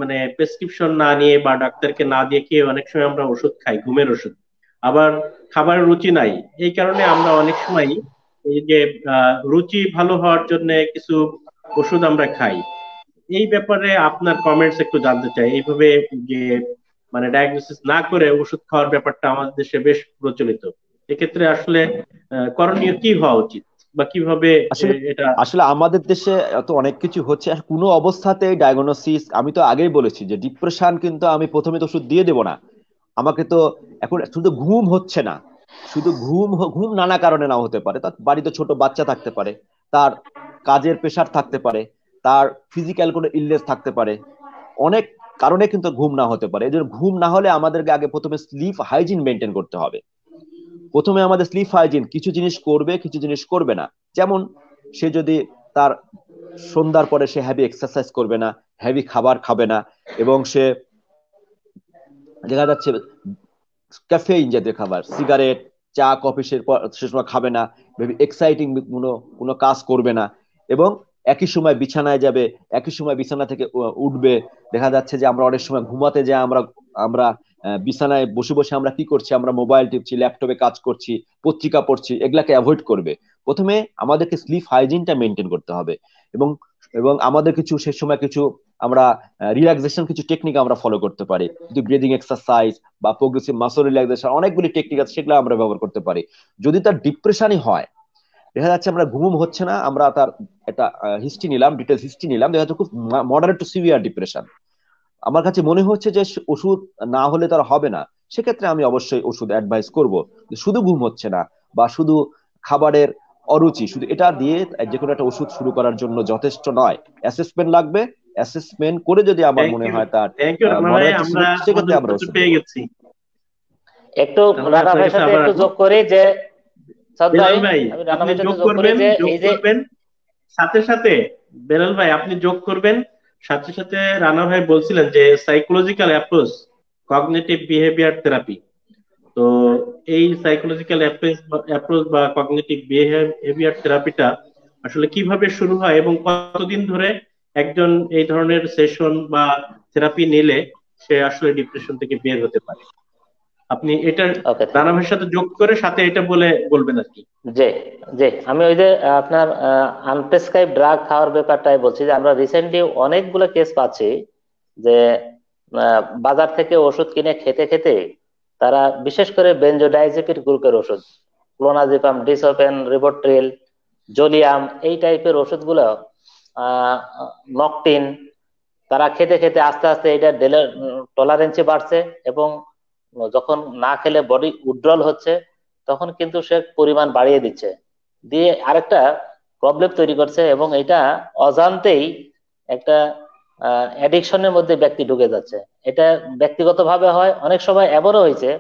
মানে প্রেসক্রিপশন না নিয়ে বা ডাক্তারকে না দেখিয়ে অনেক সময় আমরা ওষুধ খাই, ঘুমের ওষুধ। আবার খাবারের রুচি নাই, এই কারণে আমরা অনেক সময় এই যে রুচি ভালো হওয়ার জন্য কিছু ওষুধ আমরা খাই। এই ব্যাপারে আপনার কমেন্টস একটু জানতে চাই। এইভাবে যে মানে ডায়াগনোসিস না করে ওষুধ খাওয়ার ব্যাপারটা আমাদের দেশে বেশ প্রচলিত। এক্ষেত্রে আসলে করণীয় কি হওয়া উচিত বা কিভাবে এটা? আসলে আমাদের দেশে তো অনেক কিছু হচ্ছে, আর কোনো অবস্থাতে ডায়াগনোসিস, আমি তো আগেই বলেছি যে ডিপ্রেশন কিন্তু আমি প্রথমে তো ওষুধ দিয়ে দেবো না। আমাকে তো এখন শুধু ঘুম হচ্ছে না, শুধু ঘুম নানা কারণে নাও হতে পারে, তার বাড়িতে ছোট বাচ্চা থাকতে পারে, তার কাজের প্রেশার থাকতে পারে, তার ফিজিক্যাল কোনো ইলনেস থাকতে পারে, অনেক কারণে কিন্তু ঘুম না হতে পারে। এই জন্য ঘুম না হলে আমাদেরকে আগে প্রথমে স্লিপ হাইজিন মেনটেন করতে হবে। প্রথমে আমাদের স্লিপ হাইজিন, কিছু জিনিস করবে কিছু জিনিস করবে না। যেমন সে যদি তার সন্ধ্যার পরে সে হেভি এক্সারসাইজ করবে না, হেভি খাবার খাবে না, এবং সে দেখা যাচ্ছে ক্যাফেইন জাতীয় খাবার, সিগারেট, চা, কফি সে সময় খাবে না, এক্সাইটিং কোনো কাজ করবে না, এবং একই সময় বিছানায় যাবে, একই সময় বিছানা থেকে উঠবে। দেখা যাচ্ছে যে আমরা অনেক সময় ঘুমাতে যাই, আমরা আমরা বিছানায় বসে বসে আমরা কি করছি, আমরা মোবাইল টিপছি, ল্যাপটপে কাজ করছি, পত্রিকা পড়ছি, এগুলাকে অ্যাভয়েড করবে। প্রথমে আমাদেরকে স্লিপ হাইজিনটা মেনটেন করতে হবে, এবং এবং আমাদের কিছু সে সময় কিছু আমরা রিল্যাক্সেশন কিছু টেকনিক আমরা ফলো করতে পারি, যদি ব্রিদিং এক্সারসাইজ বা প্রোগ্রেসিভ মাসল রিল্যাক্সেশন, অনেকগুলি টেকনিক আছে, সেগুলো আমরা ব্যবহার করতে পারি। যদি তার ডিপ্রেশনই হয়, দেখা যাচ্ছে আমরা ঘুম হচ্ছে না, আমরা তার একটা হিস্ট্রি নিলাম, ডিটেলস হিস্ট্রি নিলাম, দেখা যাচ্ছে খুব মডারেট টু সিভিয়ার ডিপ্রেশন, আমার কাছে মনে হচ্ছে যে ওষুধ না হলে তার হবে না, সেক্ষেত্রে আমি অবশ্যই ওষুধ অ্যাডভাইস করব। শুধু ঘুম হচ্ছে না বা শুধু খাবারের অরুচি, শুধু এটা দিয়ে যে কোনো একটা ওষুধ শুরু করার জন্য যথেষ্ট নয়, অ্যাসেসমেন্ট লাগবে। অ্যাসেসমেন্ট করে যদি আমার মনে হয় তার মডারেট, সেক্ষেত্রে আমরা ওষুধ পেয়ে গেছি। একটু রানা ভাইয়ের সাথে একটু যোগ করি যে বেলাল ভাই আপনি যোগ করবেন, সাথে সাথে বেলাল ভাই আপনি যোগ করবেন, সাথে সাথে রানা ভাই বলছিলেন যে psychological approach, cognitive behaviour therapy. তো এই সাইকোলজিক্যাল অ্যাপ্রোচ বা কগনিটিভ বিহেভিয়ার থেরাপিটা আসলে কিভাবে শুরু হয় এবং কতদিন ধরে একজন এই ধরনের সেশন বা থেরাপি নিলে সে আসলে ডিপ্রেশন থেকে বের হতে পারে, আপনি এটা রানা ভাইয়ের সাথে যোগ করে সাথে এটা বলবেন আর কি। জি জি, আমি ওই যে আপনার আনপ্রেসক্রাইব ড্রাগ খাওয়ার ব্যাপারটাই বলছি, যে আমরা রিসেন্টলি অনেকগুলো কেস পাচ্ছি যে বাজার থেকে ওষুধ কিনে খেতে খেতে তারা, বিশেষ করে বেনজোডাইজেপিন গ্রুপের ওষুধ, ক্লোনাজিপাম, ডিসোপেন, রিবোট্রিল, জোলিয়াম, এই টাইপের ওষুধগুলো, নকটিন, তারা খেতে খেতে আস্তে আস্তে এটা টলারেন্সি বাড়ছে, এবং যখন না খেলে বডি উইথড্রল হচ্ছে, তখন কিন্তু সে পরিমাণ বাড়িয়ে দিচ্ছে, দিয়ে আরেকটা প্রবলেম তৈরি করছে, এবং এটা অজান্তেই একটা অ্যাডিকশনের মধ্যে ব্যক্তি ঢুকে যাচ্ছে। এটা ব্যক্তিগতভাবে হয়, অনেক সময় এমনও হয়েছে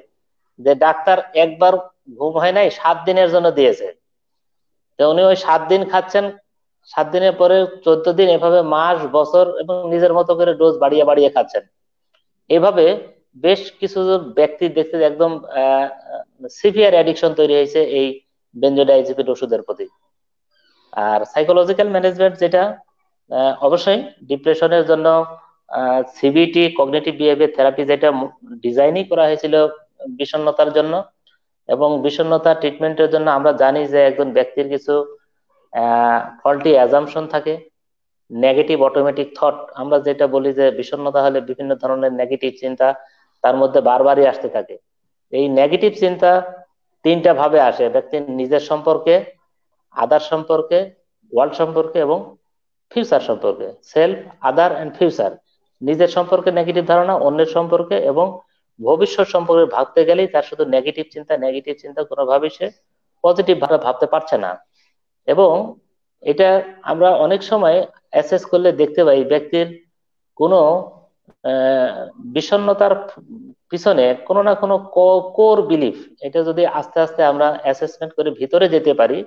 যে ডাক্তার একবার ঘুম হয় নাই 7 দিনের জন্য দিয়েছে, তো উনি ওই 7 দিন খাচ্ছেন, 7 দিনের পরে 14 দিন, এভাবে মাস, বছর, এবং নিজের মতো করে ডোজ বাড়িয়ে বাড়িয়ে খাচ্ছেন। এভাবে বেশ কিছু ব্যক্তি দেখতে একদম সিভিয়ার অ্যাডিকশন তৈরি হয়েছে এই বেনজোডাইজেপিন ওষুধের প্রতি। আর সাইকোলজিক্যাল ম্যানেজমেন্ট যেটা, অবশ্যই ডিপ্রেশনের জন্য সিবিটি, কগনিটিভ বিহেভিয়ার থেরাপি, যেটা ডিজাইনই করা হয়েছিল বিষণ্ণতার জন্য, এবং বিষণ্ণতা ট্রিটমেন্টের জন্য আমরা জানি যে একজন ব্যক্তির কিছু ফল্টি অ্যাজাম্পশন থাকে, নেগেটিভ অটোমেটিক থট, আমরা যেটা বলি যে বিষণ্ণতা হলে বিভিন্ন ধরনের নেগেটিভ চিন্তা তার মধ্যে বারবারই আসতে থাকে। এই নেগেটিভ চিন্তা 3টা ভাবে আসে, ব্যক্তির নিজের সম্পর্কে, আদার সম্পর্কে, ওয়ার্ল্ড সম্পর্কে, এবং ফিউচার সম্পর্কে, সেলফ, আদার এন্ড ফিউচার। নিজের সম্পর্কে নেগেটিভ ধারণা, অন্যের সম্পর্কে এবং ভবিষ্যৎ সম্পর্কে ভাবতে গেলেই তার শুধু নেগেটিভ চিন্তা, কোনোভাবেই সে পজিটিভ ভাবে ভাবতে পারছে না। এবং এটা আমরা অনেক সময় অ্যাসেস করলে দেখতে পাই ব্যক্তির কোনো বিষণ্ণতার পিছনে কোনো না কোনো কোর বিলিফ, এটা যদি আস্তে আস্তে আমরা অ্যাসেসমেন্ট করে ভিতরে যেতে পারি,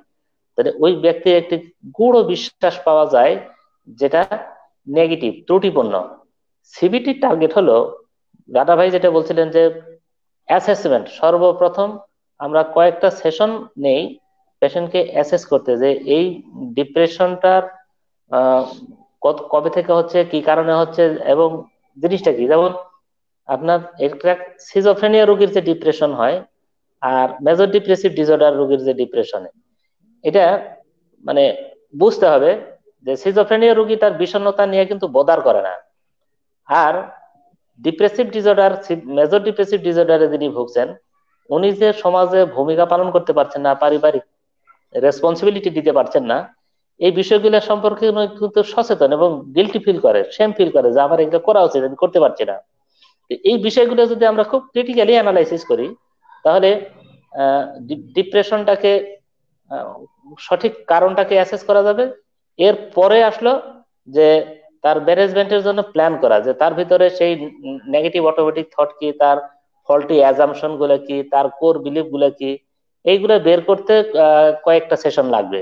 তাহলে ওই ব্যক্তির একটি গূঢ় বিশ্বাস পাওয়া যায় যেটা নেগেটিভ, ত্রুটিপূর্ণ। সিবিটির টার্গেট হলো, দাদা ভাই যেটা বলছিলেন যে অ্যাসেসমেন্ট, সর্বপ্রথম আমরা কয়েকটা সেশন নেই পেশেন্টকে অ্যাসেস করতে, যে এই ডিপ্রেশনটার কবে থেকে হচ্ছে, কি কারণে হচ্ছে এবং জিনিসটা কি। যেমন আপনার একটা সিজোফ্রেনিয়া রোগীর যে ডিপ্রেশন হয় আর মেজর ডিপ্রেসিভ ডিসঅর্ডার রোগীর যে ডিপ্রেশন, এটা মানে বুঝতে হবে যে সিজোফ্রেনিয়া রোগী তার বিষণ্ণতা নিয়ে কিন্তু বদার করে না, আর ডিপ্রেসিভ ডিসঅর্ডার, মেজর ডিপ্রেসিভ ডিসঅর্ডারে যিনি ভুগছেন উনি যে সমাজে ভূমিকা পালন করতে পারছেন না, পারিবারিক রেসপন্সিবিলিটি দিতে পারছেন না, এই বিষয়গুলো সম্পর্কে উনি কিন্তু সচেতন এবং গিল্টি ফিল করে, শেম ফিল করে যে আমার এটা করা উচিত, আমি করতে পারছি না। এই বিষয়গুলো যদি আমরা খুব ক্রিটিক্যালি অ্যানালাইসিস করি, তাহলে ডিপ্রেশনটাকে সঠিক কারণটাকে অ্যাসেস করা যাবে। এর পরে আসলো যে তার ম্যানেজমেন্টের জন্য প্ল্যান করা, যে তার ভিতরে সেই নেগেটিভ অটোমেটিক থট কি, তার ফল্টি অ্যাজাম্পশন গুলো কি, তার কোর বিলিফ গুলো কি, এইগুলো বের করতে কয়েকটা সেশন লাগবে।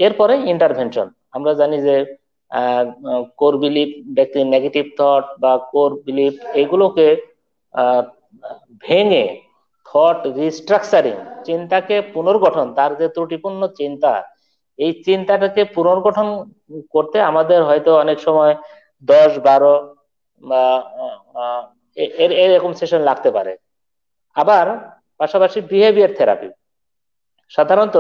এরপরে ইন্টারভেনশন। আমরা জানি যে কোর বিলিফ, ব্যক্তির নেগেটিভ থট বা কোর বিলিফ, এগুলোকে ভেঙে থট রিস্ট্রাকচারিং, চিন্তাকে পুনর্গঠন, তার যে ত্রুটিপূর্ণ চিন্তা, এই চিন্তাটাকে পুনর্গঠন করতে আমাদের হয়তো অনেক সময় 10-12 বা এরকম সেশন লাগতে পারে। আবার পাশাপাশি বিহেভিয়ার থেরাপি, সাধারণত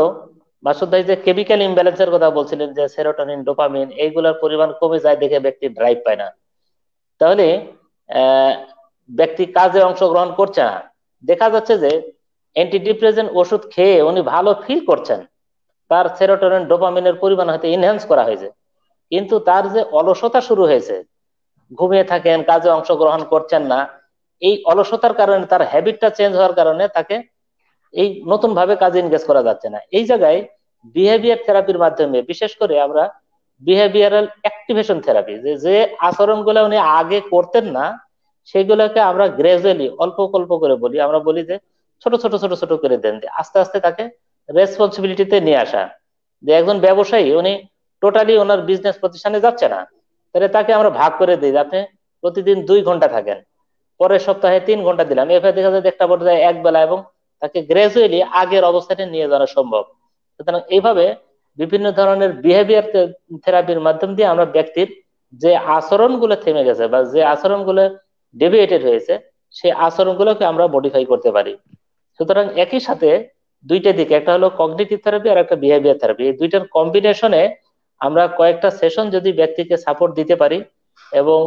মাসুদ ভাই যে কেমিক্যাল ইমব্যালেন্সের কথা বলছিলেন, যে সেরোটোনিন, ডোপামিন, এইগুলোর পরিমাণ কমে যায় দেখে ব্যক্তি ড্রাইভ পায় না, তাহলে আহ ব্যক্তি কাজে অংশগ্রহণ করছে না। দেখা যাচ্ছে যে অ্যান্টিডিপ্রেসেন্ট ওষুধ খেয়ে উনি ভালো ফিল করছেন, তার সেরোটোনিন, ডোপামিনের পরিমাণ হয়তো এনহ্যান্স করা হয়েছে, কিন্তু তার যে অলসতা শুরু হয়েছে, ঘুমিয়ে থাকেন, কাজে অংশগ্রহণ করছেন না, এই অলসতার কারণে, তার হ্যাবিটটা চেঞ্জ হওয়ার কারণে তাকে এই নতুন ভাবে কাজে এনগেজ করা যাচ্ছে না। এই জায়গায় বিহেভিয়ার থেরাপির মাধ্যমে, বিশেষ করে আমরা বিহেভিয়ারাল অ্যাক্টিভেশন থেরাপি, যে আচরণগুলো উনি আগে করতেন না, সেগুলোকে আমরা গ্রাজুয়ালি, অল্প অল্প করে বলি, আমরা বলি যে ছোট ছোট ছোট ছোট করে দেন, যে আস্তে আস্তে তাকে রেসপন্সিবিলিটিতে নিয়ে আসা। যে একজন ব্যবসায়ী, উনি টোটালি ওনার বিজনেস প্রতিষ্ঠানে যাচ্ছে না, তাহলে তাকে আমরা ভাগ করে দিই, আপনি প্রতিদিন 2 ঘন্টা থাকেন, পরের সপ্তাহে 3 ঘন্টা দিলাম, এভাবে দেখা যায় একটা পর্যায়ে এক বেলা, এবং তাকে গ্রাজুয়ালি আগের অবস্থাতে নিয়ে যাওয়া সম্ভব। সুতরাং এইভাবে বিভিন্ন ধরনের বিহেভিয়ার থেরাপির মাধ্যম দিয়ে আমরা ব্যক্তির যে আচরণগুলো থেমে গেছে বা যে আচরণগুলো ডেভিয়েটেড হয়েছে, সেই আচরণগুলোকে আমরা মডিফাই করতে পারি। সুতরাং একই সাথে দুইটা দিক, একটা হলো কগনিটিভ থেরাপি আর একটা বিহেভিয়ার থেরাপি, এই দুইটার কম্বিনেশনে আমরা কয়েকটা সেশন যদি ব্যক্তিকে সাপোর্ট দিতে পারি এবং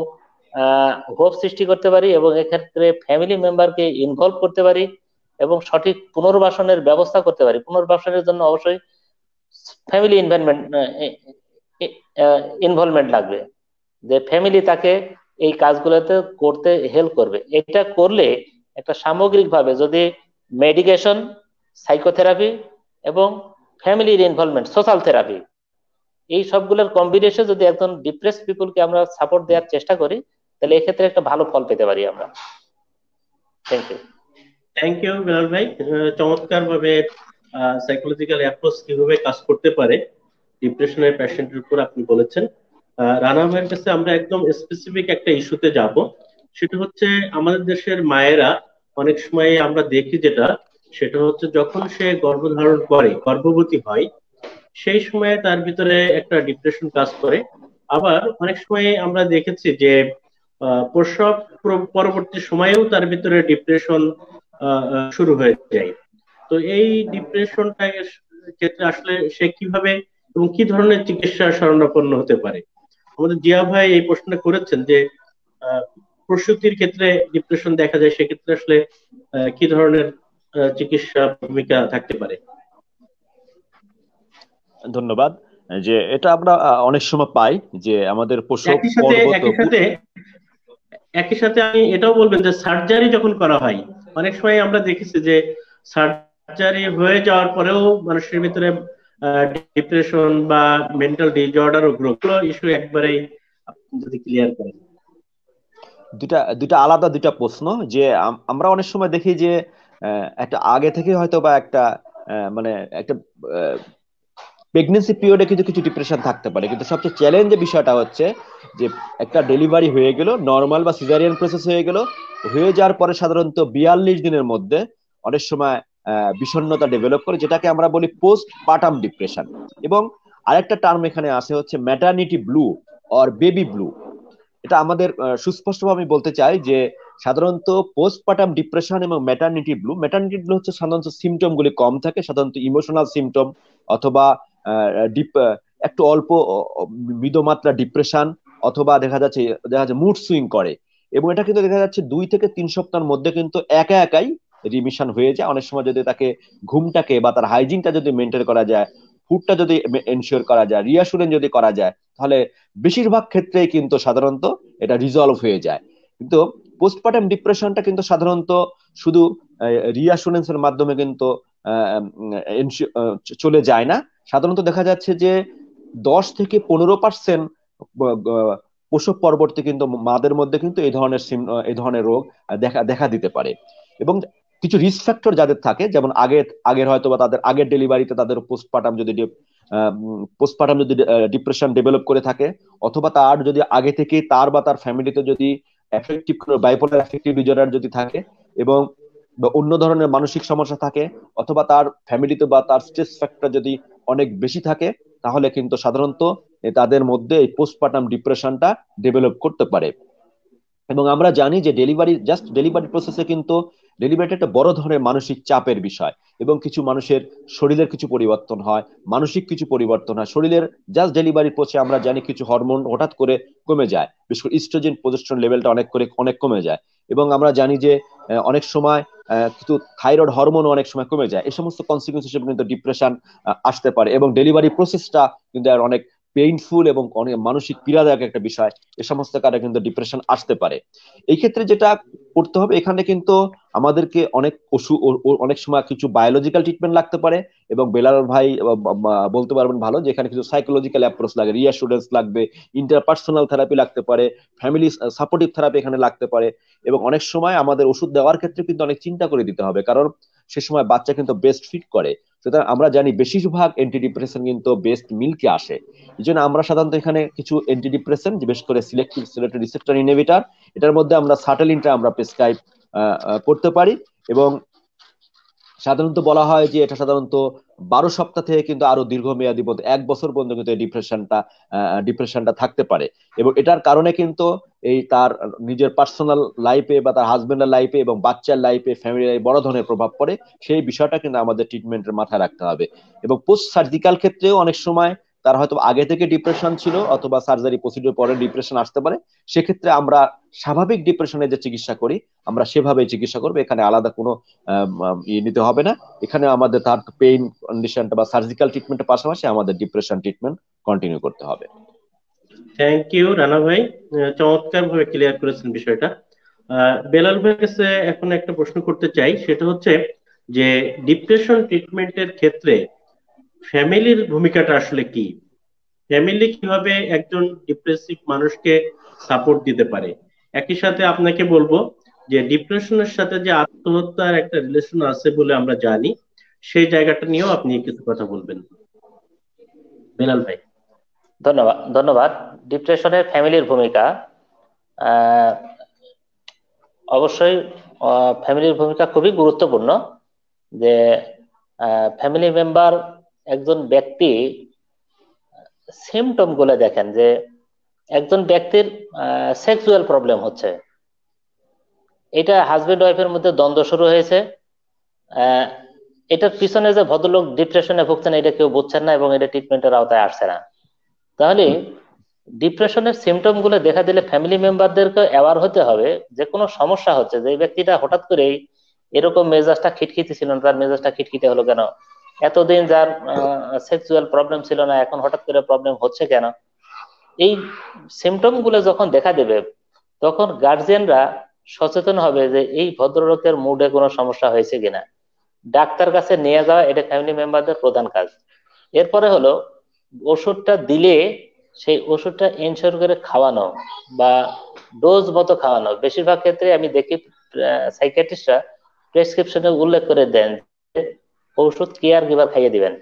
হোপ সৃষ্টি করতে পারি, এবং এক্ষেত্রে ফ্যামিলি মেম্বারকে ইনভলভ করতে পারি এবং সঠিক পুনর্বাসনের ব্যবস্থা করতে পারি। পুনর্বাসনের জন্য অবশ্যই ফ্যামিলি ইনভলভমেন্ট লাগবে, যে ফ্যামিলি তাকে এই কাজগুলোতে করতে হেল্প করবে। এটা করলে একটা সামগ্রিকভাবে যদি মেডিকেশন, সাইকোথেরাপি এবং ফ্যামিলির ইনভলভমেন্ট, সোশ্যাল থেরাপি, এই সবগুলোর কম্বিনেশন যদি একজন ডিপ্রেস পিপলকে আমরা সাপোর্ট দেওয়ার চেষ্টা করি, তাহলে এক্ষেত্রে একটা ভালো ফল পেতে পারি আমরা। Thank you. Thank you Bilal ভাই, চমৎকার ভাবে সাইকোলজিক্যাল অ্যাপ্রোচ কিভাবে কাজ করতে পারে ডিপ্রেশনের পেশেন্টের উপর আপনি বলেছেন। রানা ভাইয়ের কাছে আমরা একদম স্পেসিফিক একটা ইস্যুতে যাব, সেটা হচ্ছে আমাদের দেশের মায়েরা অনেক সময় আমরা দেখি যেটা, সেটা হচ্ছে যখন সে গর্ভধারণ করে, গর্ভবতী হয়, সেই সময়ে তার ভিতরে একটা ডিপ্রেশন কাজ করে। আবার অনেক সময় আমরা দেখেছি যে প্রসব পরবর্তী সময়েও তার ভিতরে ডিপ্রেশন শুরু হয়ে যায়। তো এই ডিপ্রেশনটা ক্ষেত্রে আসলে সে কিভাবে এবং কি ধরনের চিকিৎসা শরণাপন্ন হতে পারে? আমাদের জিয়া ভাই এই প্রশ্নটা করেছেন যে প্রসূতির ক্ষেত্রে ডিপ্রেশন দেখা যায়, সেক্ষেত্রে আসলে কি ধরনের চিকিৎসা ভূমিকা থাকতে পারে? ধন্যবাদ। যে এটা আমরা অনেক সময় পাই যে আমাদের প্রসব একই সাথে একই সাথে আমি এটাও বলবেন যে সার্জারি যখন করা হয়, অনেক সময় আমরা দেখেছি যে সার্জারি হয়ে যাওয়ার পরেও মানুষের ভিতরে ডিপ্রেশন বা মেন্টাল ডিসঅর্ডার ও গ্রোথ ইস্যু একবারেই আপনি যদি ক্লিয়ার করেন। দুটা দুটা আলাদা দুটা প্রশ্ন। যে আমরা অনেক সময় দেখি যে একটা আগে থেকে হয়তো বা একটা মানে একটা প্রেগনেন্সি পিরিয়ডে কিন্তু কিছু ডিপ্রেশন থাকতে পারে, কিন্তু সবচেয়ে চ্যালেঞ্জের বিষয়টা হচ্ছে যে একটা ডেলিভারি হয়ে গেল, নর্মাল বা সিজারিয়ান প্রসেস হয়ে গেল, হয়ে যাওয়ার পরে সাধারণত 42 দিনের মধ্যে অনেক সময় বিষণ্ণতা ডেভেলপ করে, যেটাকে আমরা বলি পোস্ট পার্টাম ডিপ্রেশন। এবং আরেকটা টার্ম এখানে আসে হচ্ছে maternity blue or baby blue. এটা আমাদের সুস্পষ্টভাবে আমি বলতে চাই যে সাধারণত পোস্টপার্টাম ডিপ্রেশন এবং ম্যাটারনিটি ব্লু হচ্ছে সাধারণত সিমটম গুলি কম থাকে, সাধারণত ইমোশনাল সিমটম অথবা ডিপ একটু অল্প মৃদুমাত্রা ডিপ্রেশন, অথবা দেখা যাচ্ছে মুড সুইং করে। এবং এটা কিন্তু দেখা যাচ্ছে 2 থেকে 3 সপ্তাহের মধ্যে কিন্তু একা একাই রিমিশন হয়ে যায়। অনেক সময় যদি তাকে ঘুমটাকে বা তার হাইজিনটা যদি মেনটেন করা যায়, ফুডটা যদি এনশিওর করা যায়, রিয়াসুরেন্স যদি করা যায়, তাহলে বেশিরভাগ ক্ষেত্রেই কিন্তু সাধারণত এটা রিজলভ হয়ে যায়। কিন্তু পোস্টপার্টাম ডিপ্রেশনটা কিন্তু সাধারণত শুধু রিয়াসুরেন্সের মাধ্যমে কিন্তু চলে যায় না। সাধারণত দেখা যাচ্ছে যে 10 থেকে 15% প্রসব পরবর্তী কিন্তু মাদের মধ্যে কিন্তু এই ধরনের রোগ দেখা দেখা দিতে পারে। এবং কিছু রিস্ক ফ্যাক্টর যাদের থাকে, যেমন আগের হয়তো বা তাদের আগের ডেলিভারিতে তাদের পোস্টপার্টাম যদি ডিপ্রেশন ডেভেলপ করে থাকে, অথবা তার যদি আগে থেকে তার বা তার ফ্যামিলিতে যদি এফেক্টিভ বাইপোলার এফেক্টিভ ডিসঅর্ডার যদি থাকে, এবং বা অন্য ধরনের মানসিক সমস্যা থাকে, অথবা তার ফ্যামিলিতে বা তার স্ট্রেস ফ্যাক্টর যদি অনেক বেশি থাকে, তাহলে কিন্তু সাধারণত তাদের মধ্যে এই পোস্টপার্টাম ডিপ্রেশনটা ডেভেলপ করতে পারে। এবং আমরা জানি যে ডেলিভারি প্রসেসে কিন্তু ডেলিভারিটা একটা বড় ধরনের মানসিক চাপের বিষয়, এবং কিছু মানুষের শরীরের কিছু পরিবর্তন হয়, মানসিক কিছু পরিবর্তন হয়। শরীরের জাস্ট ডেলিভারির পথে আমরা জানি কিছু হরমোন হঠাৎ করে কমে যায়, বিশেষ করে ইস্ট্রোজেন প্রজেস্টেরন লেভেলটা অনেক কমে যায়। এবং আমরা জানি যে অনেক সময় কিন্তু থাইরয়েড হরমোনও অনেক সময় কমে যায়। এই সমস্ত কনসিকুয়েন্স হিসেবে কিন্তু ডিপ্রেশন আসতে পারে, এবং ডেলিভারি প্রসেসটা কিন্তু আর অনেক পেইনফুল এবং অনেক মানসিক পীড়াদায়ক একটা বিষয়। এ সমস্ত কারণে কিন্তু ডিপ্রেশন আসতে পারে। এই ক্ষেত্রে যেটা করতে হবে, এখানে কিন্তু আমাদেরকে অনেক সময় কিছু বায়োলজিক্যাল ট্রিটমেন্ট লাগতে পারে, এবং বেলাল ভাই বলতে পারবেন ভালো যে এখানে কিছু সাইকোলজিক্যাল অ্যাপ্রোচ লাগে, রিঅ্যাসুরেন্স লাগবে, ইন্টারপার্সোনাল থেরাপি লাগতে পারে, ফ্যামিলি সাপোর্টিভ থেরাপি এখানে লাগতে পারে। এবং অনেক সময় আমাদের ওষুধ দেওয়ার ক্ষেত্রে কিন্তু অনেক চিন্তা করে দিতে হবে, কারণ সে সময় বাচ্চা কিন্তু বেস্ট ফিট করে। সুতরাং আমরা জানি বেশিরভাগ অ্যান্টিডিপ্রেশন কিন্তু বেস্ট মিল্কে আসে। এই জন্য আমরা সাধারণত এখানে কিছু অ্যান্টিডিপ্রেশন, বিশেষ করে সিলেক্টিভ রিসেপ্টর ইনহিবিটর, এটার মধ্যে আমরা সার্টালিনটা আমরা প্রেসক্রাইব করতে পারি। এবং সাধারণত বলা হয় যে এটা সাধারণত 12 সপ্তাহ থেকে কিন্তু আরো দীর্ঘমেয়াদী পর্যন্ত 1 বছর পর্যন্ত কিন্তু এই ডিপ্রেশনটা থাকতে পারে। এবং এটার কারণে কিন্তু এই তার নিজের পার্সোনাল লাইফে বা তার হাজবেন্ডের লাইফে এবং বাচ্চার লাইফে, ফ্যামিলি লাইফে বড় ধরনের প্রভাব পড়ে। সেই বিষয়টা কিন্তু আমাদের ট্রিটমেন্টের মাথায় রাখতে হবে। এবং পোস্ট সার্জিক্যাল ক্ষেত্রেও অনেক সময় তার হয়তো আগে থেকে ডিপ্রেশন ছিল, অথবা সার্জারি প্রসিডিউর পরে ডিপ্রেশন আসতে পারে। সেক্ষেত্রে আমরা স্বাভাবিক ডিপ্রেশনের যে চিকিৎসা করি, আমরা সেভাবেই চিকিৎসা করবো। এখানে আলাদা কোনো নিতে হবে না। এখানে আমাদের তার পেইন কন্ডিশনটা বা সার্জিক্যাল ট্রিটমেন্টের পাশাপাশি আমাদের ডিপ্রেশন ট্রিটমেন্ট কন্টিনিউ করতে হবে। থ্যাংক ইউ রানা ভাই, চমৎকার ভাবে ক্লিয়ার করেছেন বিষয়টা। বেলাল ভাইয়ের কাছে এখন একটা প্রশ্ন করতে চাই, সেটা হচ্ছে যে ডিপ্রেশন ট্রিটমেন্টের ক্ষেত্রে ফ্যামিলির ভূমিকাটা আসলে কি? ফ্যামিলি কিভাবে একজন ডিপ্রেসিভ মানুষকে সাপোর্ট দিতে পারে? একই সাথে আপনাকে বলবো যে ডিপ্রেশনের সাথে যে আত্মহত্যার একটা রিলেশন আছে বলে আমরা জানি, সেই জায়গাটা নিয়েও আপনি কিছু কথা বলবেন বেলাল ভাই। ধন্যবাদ ধন্যবাদ। ডিপ্রেশনের ফ্যামিলির ভূমিকা, আহ, অবশ্যই ফ্যামিলির ভূমিকা খুবই গুরুত্বপূর্ণ। যে ফ্যামিলি মেম্বার, একজন ব্যক্তি সিমটম গুলো দেখেন, যে একজন ব্যক্তির সেক্সুয়াল প্রবলেম হচ্ছে, এটা হাজবেন্ড ওয়াইফের মধ্যে দ্বন্দ্ব শুরু হয়েছে। আহ, এটার পিছনে যে ভদ্রলোক ডিপ্রেশনে ভুগছেন এটা কেউ বুঝছেন না, এবং এটা ট্রিটমেন্টের আওতায় আসছে না। তাহলে ডিপ্রেশনের সিমটম গুলো দেখা দিলে ফ্যামিলি মেম্বারদেরকে অ্যাওয়ার হতে হবে যে কোনো সমস্যা হচ্ছে, যে এই ব্যক্তিটা হঠাৎ করেই এরকম মেজাজটা খিটখিটে ছিল না, তার মেজাজটা খিটখিটে হলো কেন? এতদিন যার সেক্সুয়াল প্রবলেম ছিল না, এখন হঠাৎ করে প্রবলেম হচ্ছে কেন? এই সিমটম গুলো যখন দেখা দেবে, তখন গার্জিয়ানরা সচেতন হবে যে এই ভদ্রলোকের মুডে কোনো সমস্যা হয়েছে কিনা। ডাক্তার কাছে নিয়ে যাওয়া এটা ফ্যামিলি মেম্বারদের প্রধান কাজ। এরপরে হলো ওষুধটা দিলে সেই ওষুধটা এনশিওর করে খাওয়ানো বা ডোজ মতো খাওয়ানো। বেশিরভাগ ক্ষেত্রে আমি দেখি সাইকিয়াট্রিস্টরা প্রেসক্রিপশনে উল্লেখ করে দেন যে ওষুধ কেয়ার গিভার খাইয়ে দিবেন,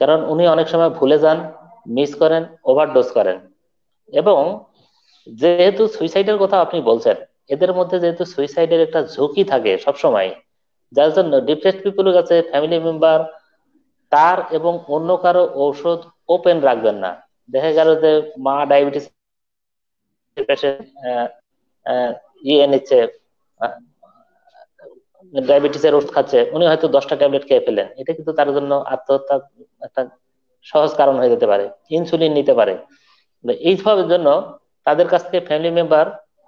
কারণ উনি অনেক সময় ভুলে যান, মিস করেন, ওভারডোজ করেন। এবং যেহেতু সুইসাইডের কথা আপনি বলছেন, এদের মধ্যে যেহেতু সুইসাইডের একটা ঝুঁকি থাকে সবসময়, যার জন্য ডিপ্রেসড পিপলের কাছে ফ্যামিলি মেম্বার তার এবং অন্য কারো ঔষধ ওপেন রাখবেন না। দেখা গেল যে মা ডায়াবেটিস পেশেন্ট ইয়ে নিচ্ছে, ডায়াবেটিসের ওষুধ খাচ্ছে, উনি হয়তো 10টা ট্যাবলেট খেয়ে ফেলেন, এটা কিন্তু তার জন্য আত্মহত্যা একটা সহজ কারণ হয়ে যেতে পারে। ইনসুলিন নিতে পারে। এইসবের জন্য তাদের কাছ থেকে ফ্যামিলি মেম্বার